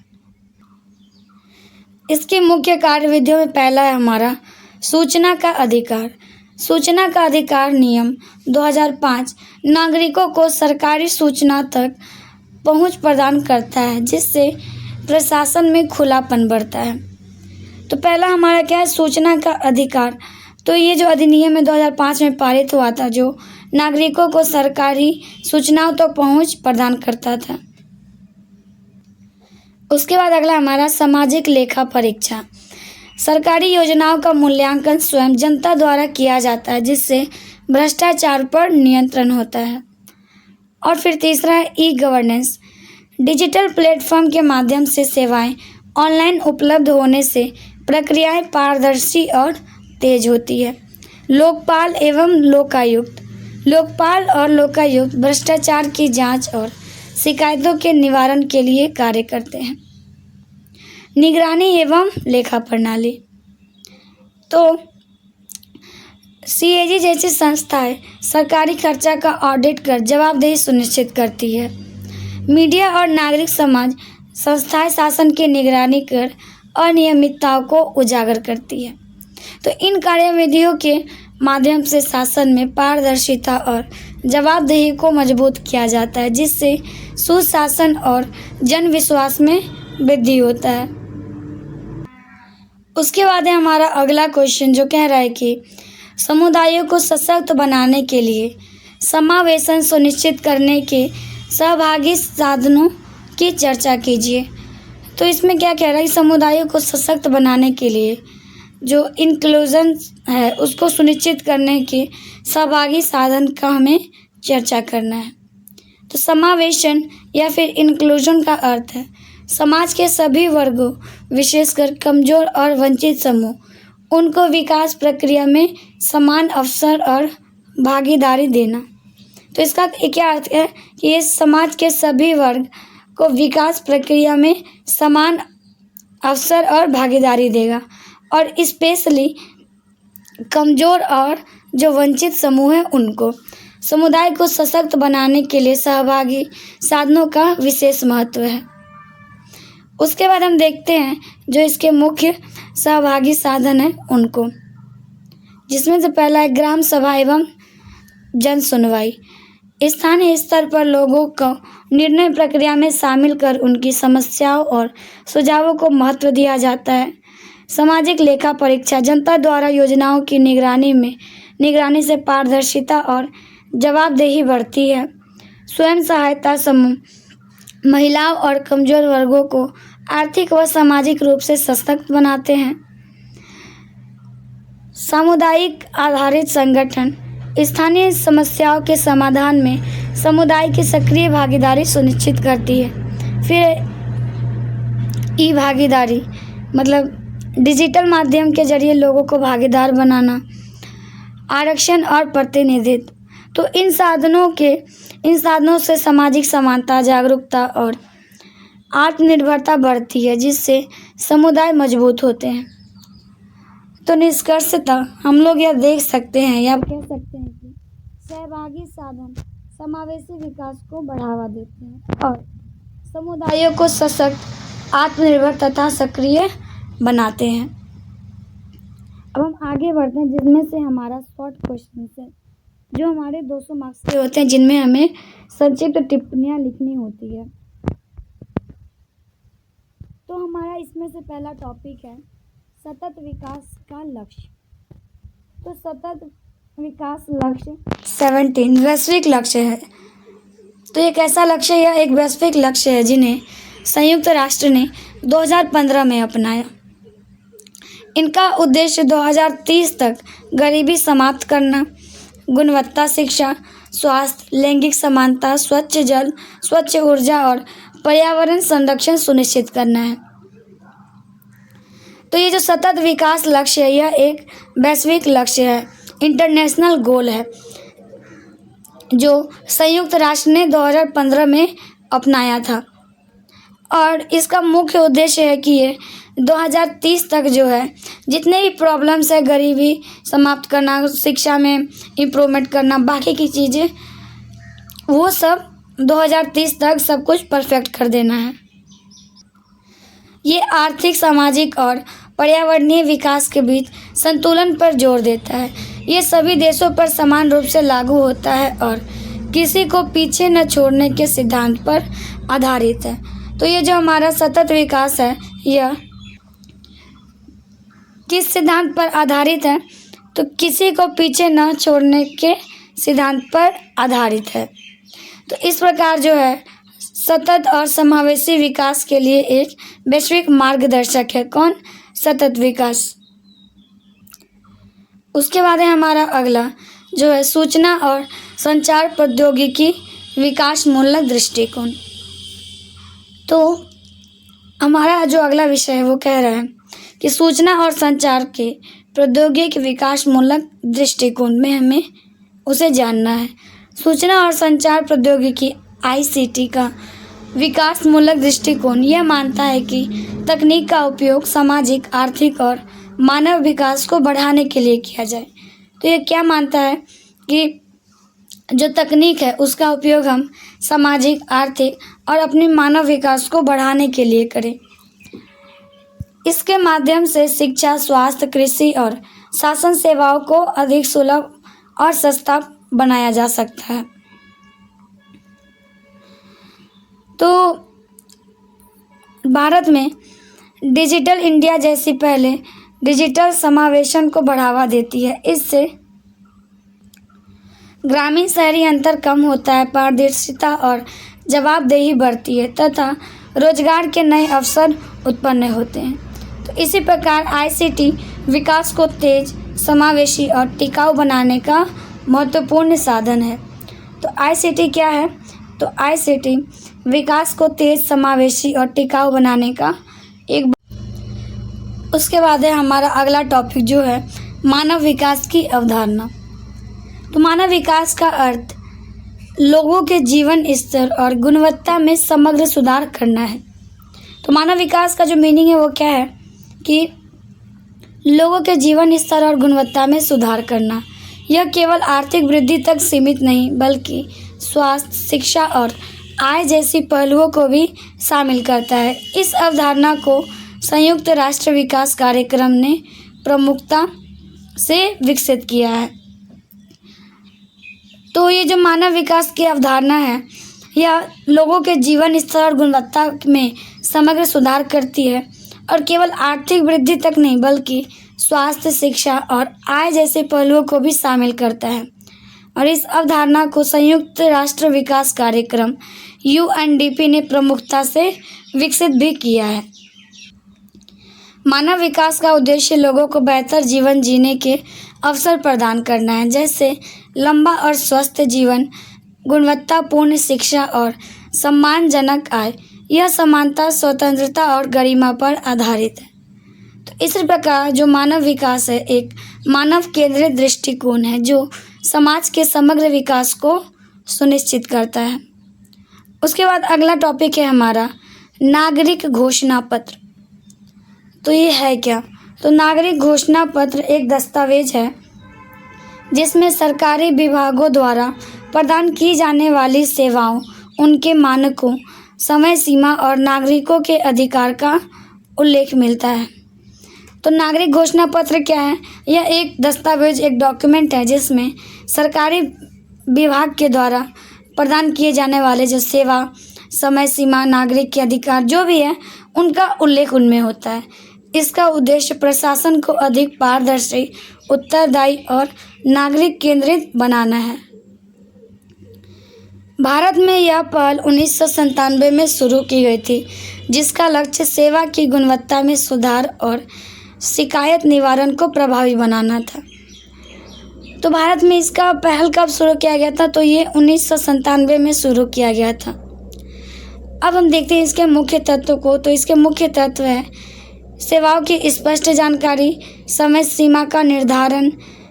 इसकी मुख्य कार्यविधियों में पहला है हमारा सूचना का अधिकार। सूचना का अधिकार नियम 2005 नागरिकों को सरकारी सूचना तक पहुंच प्रदान करता है, जिससे प्रशासन में खुलापन बढ़ता है। तो पहला हमारा क्या है, सूचना का अधिकार। तो ये जो अधिनियम है 2005 में पारित हुआ था, जो नागरिकों को सरकारी सूचनाओं तक पहुंच प्रदान करता था। उसके बाद अगला हमारा सामाजिक लेखा परीक्षा। सरकारी योजनाओं का मूल्यांकन स्वयं जनता द्वारा किया जाता है, जिससे भ्रष्टाचार पर नियंत्रण होता है। और फिर तीसरा है ई गवर्नेंस। डिजिटल प्लेटफॉर्म के माध्यम से सेवाएं ऑनलाइन उपलब्ध होने से प्रक्रियाएं पारदर्शी और तेज होती है। लोकपाल एवं लोकायुक्त। लोकपाल और लोकायुक्त भ्रष्टाचार की जांच और शिकायतों के निवारण के लिए कार्य करते हैं। निगरानी एवं लेखा प्रणाली। तो सीएजी जैसी संस्थाएं सरकारी खर्चा का ऑडिट कर जवाबदेही सुनिश्चित करती है। मीडिया और नागरिक समाज संस्थाएं शासन की निगरानी कर अनियमितताओं को उजागर करती है। तो इन कार्यविधियों के माध्यम से शासन में पारदर्शिता और जवाबदेही को मजबूत किया जाता है, जिससे सुशासन और जन विश्वास में वृद्धि होता है। उसके बाद है हमारा अगला क्वेश्चन जो कह रहा है कि समुदायों को सशक्त बनाने के लिए समावेशन सुनिश्चित करने के सहभागी साधनों की चर्चा कीजिए। तो इसमें क्या कह रहा है, समुदायों को सशक्त बनाने के लिए जो इंक्लूजन है उसको सुनिश्चित करने के सहभागी साधन का हमें चर्चा करना है। तो समावेशन या फिर इंक्लूजन का अर्थ है समाज के सभी वर्गों, विशेषकर कमजोर और वंचित समूह, उनको विकास प्रक्रिया में समान अवसर और भागीदारी देना। तो इसका क्या अर्थ है कि ये समाज के सभी वर्ग को विकास प्रक्रिया में समान अवसर और भागीदारी देगा, और स्पेशली कमज़ोर और जो वंचित समूह हैं उनको। समुदाय को सशक्त बनाने के लिए सहभागी साधनों का विशेष महत्व है। उसके बाद हम देखते हैं जो इसके मुख्य सहभागी साधन हैं उनको, जिसमें से पहला है ग्राम सभा एवं जन सुनवाई। स्थानीय स्तर पर लोगों को निर्णय प्रक्रिया में शामिल कर उनकी समस्याओं और सुझावों को महत्व दिया जाता है। सामाजिक लेखा परीक्षा, जनता द्वारा योजनाओं की निगरानी से पारदर्शिता और जवाबदेही बढ़ती है। स्वयं सहायता समूह महिलाओं और कमजोर वर्गों को आर्थिक व सामाजिक रूप से सशक्त बनाते हैं। सामुदायिक आधारित संगठन स्थानीय समस्याओं के समाधान में समुदाय की सक्रिय भागीदारी सुनिश्चित करती है। फिर ई भागीदारी मतलब डिजिटल माध्यम के जरिए लोगों को भागीदार बनाना, आरक्षण और प्रतिनिधित्व। तो इन साधनों से सामाजिक समानता, जागरूकता और आत्मनिर्भरता बढ़ती है, जिससे समुदाय मजबूत होते हैं। तो निष्कर्षतः हम लोग यह देख सकते हैं या कह सकते हैं कि सहभागी साधन समावेशी विकास को बढ़ावा देते हैं और समुदायों को सशक्त, आत्मनिर्भर तथा सक्रिय बनाते हैं। अब हम आगे बढ़ते हैं, जिसमें से हमारा शॉर्ट क्वेश्चन है जो हमारे 200 मार्क्स के होते हैं, जिनमें हमें संक्षिप्त टिप्पणियाँ लिखनी होती है। तो हमारा इसमें से पहला टॉपिक है सतत विकास का लक्ष्य। तो सतत विकास लक्ष्य 17 वैश्विक लक्ष्य है। तो ये कैसा लक्ष्य है? यह एक वैश्विक लक्ष्य है जिन्हें संयुक्त राष्ट्र ने 2015 में अपनाया। इनका उद्देश्य 2030 तक गरीबी समाप्त करना, गुणवत्ता शिक्षा, स्वास्थ्य, लैंगिक समानता, स्वच्छ जल, स्वच्छ ऊर्जा और पर्यावरण संरक्षण सुनिश्चित करना है। तो ये जो सतत विकास लक्ष्य है, यह एक वैश्विक लक्ष्य है, इंटरनेशनल गोल है, जो संयुक्त राष्ट्र ने 2015 में अपनाया था। और इसका मुख्य उद्देश्य है कि ये 2030 तक जो है जितने भी प्रॉब्लम्स है, गरीबी समाप्त करना, शिक्षा में इम्प्रूवमेंट करना, बाकी की चीज़ें, वो सब 2030 तक सब कुछ परफेक्ट कर देना है। ये आर्थिक, सामाजिक और पर्यावरणीय विकास के बीच संतुलन पर जोर देता है। ये सभी देशों पर समान रूप से लागू होता है और किसी को पीछे न छोड़ने के सिद्धांत पर आधारित है। तो ये जो हमारा सतत विकास है, यह किस सिद्धांत पर आधारित है? तो किसी को पीछे न छोड़ने के सिद्धांत पर आधारित है। तो इस प्रकार जो है सतत और समावेशी विकास के लिए एक वैश्विक मार्गदर्शक है। कौन? सतत विकास। उसके बाद है हमारा अगला जो है सूचना और संचार प्रौद्योगिकी विकासमूलक दृष्टिकोण। तो हमारा जो अगला विषय है वो कह रहा है कि सूचना और संचार के प्रौद्योगिकी विकासमूलक दृष्टिकोण में हमें उसे जानना है। सूचना और संचार प्रौद्योगिकी ICT का विकासमूलक दृष्टिकोण यह मानता है कि तकनीक का उपयोग सामाजिक, आर्थिक और मानव विकास को बढ़ाने के लिए किया जाए। तो ये क्या मानता है कि जो तकनीक है उसका उपयोग हम सामाजिक, आर्थिक और अपने मानव विकास को बढ़ाने के लिए करें। इसके माध्यम से शिक्षा, स्वास्थ्य, कृषि और शासन सेवाओं को अधिक सुलभ और सस्ता बनाया जा सकता है। तो भारत में डिजिटल इंडिया जैसी पहले डिजिटल समावेशन को बढ़ावा देती है। इससे ग्रामीण शहरी अंतर कम होता है, पारदर्शिता और जवाबदेही बढ़ती है तथा रोजगार के नए अवसर उत्पन्न होते हैं। तो इसी प्रकार ICT विकास को तेज, समावेशी और टिकाऊ बनाने का महत्वपूर्ण साधन है। तो ICT क्या है? तो ICT विकास को तेज, समावेशी और टिकाऊ बनाने का एक। उसके बाद है हमारा अगला टॉपिक जो है मानव विकास की अवधारणा। तो मानव विकास का अर्थ लोगों के जीवन स्तर और गुणवत्ता में समग्र सुधार करना है। तो मानव विकास का जो मीनिंग है वो क्या है कि लोगों के जीवन स्तर और गुणवत्ता में सुधार करना। यह केवल आर्थिक वृद्धि तक सीमित नहीं बल्कि स्वास्थ्य, शिक्षा और आय जैसी पहलुओं को भी शामिल करता है। इस अवधारणा को संयुक्त राष्ट्र विकास कार्यक्रम ने प्रमुखता से विकसित किया है। तो ये जो मानव विकास की अवधारणा है, यह लोगों के जीवन स्तर और गुणवत्ता में समग्र सुधार करती है और केवल आर्थिक वृद्धि तक नहीं बल्कि स्वास्थ्य, शिक्षा और आय जैसे पहलुओं को भी शामिल करता है। और इस अवधारणा को संयुक्त राष्ट्र विकास कार्यक्रम UNDP ने प्रमुखता से विकसित भी किया है। मानव विकास का उद्देश्य लोगों को बेहतर जीवन जीने के अवसर प्रदान करना है, जैसे लंबा और स्वस्थ जीवन, गुणवत्तापूर्ण शिक्षा और सम्मानजनक आय। यह समानता, स्वतंत्रता और गरिमा पर आधारित है। तो इस प्रकार जो मानव विकास है एक मानव केंद्रित दृष्टिकोण है जो समाज के समग्र विकास को सुनिश्चित करता है। उसके बाद अगला टॉपिक है हमारा नागरिक घोषणा पत्र। तो ये है क्या? तो नागरिक घोषणा पत्र एक दस्तावेज है जिसमें सरकारी विभागों द्वारा प्रदान की जाने वाली सेवाओं, उनके मानकों, समय सीमा और नागरिकों के अधिकार का उल्लेख मिलता है। तो नागरिक घोषणा पत्र क्या है? यह एक दस्तावेज, एक डॉक्यूमेंट है जिसमें सरकारी विभाग के द्वारा प्रदान किए जाने वाले जो सेवा, समय सीमा, नागरिक के अधिकार जो भी है उनका उल्लेख उनमें होता है। इसका उद्देश्य प्रशासन को अधिक पारदर्शी, उत्तरदायी और नागरिक केंद्रित बनाना है। भारत में यह पहल 1997 में शुरू की गई थी, जिसका लक्ष्य सेवा की गुणवत्ता में सुधार और शिकायत निवारण को प्रभावी बनाना था। तो भारत में इसका पहल कब शुरू किया गया था? तो ये 1997 में शुरू किया गया था। अब हम देखते हैं इसके मुख्य तत्व को। तो इसके मुख्य तत्व है सेवाओं की स्पष्ट जानकारी, समय सीमा का निर्धारण,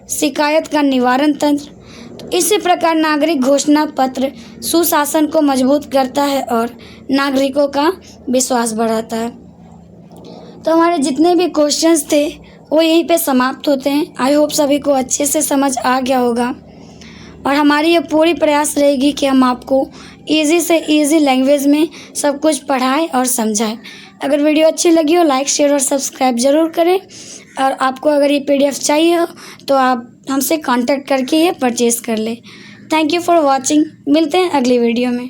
शिकायत का निवारण तंत्र। तो इसी प्रकार नागरिक घोषणा पत्र सुशासन को मजबूत करता है और नागरिकों का विश्वास बढ़ाता है। तो हमारे जितने भी क्वेश्चंस थे वो यहीं पे समाप्त होते हैं। आई होप सभी को अच्छे से समझ आ गया होगा और हमारी ये पूरी प्रयास रहेगी कि हम आपको इजी से इजी लैंग्वेज में सब कुछ पढ़ाएं और समझाएं। अगर वीडियो अच्छी लगी हो लाइक, शेयर और सब्सक्राइब ज़रूर करें। और आपको अगर ये PDF चाहिए हो तो आप हमसे कांटेक्ट करके ये परचेज़ कर लें। Thank you for watching. मिलते हैं अगली वीडियो में।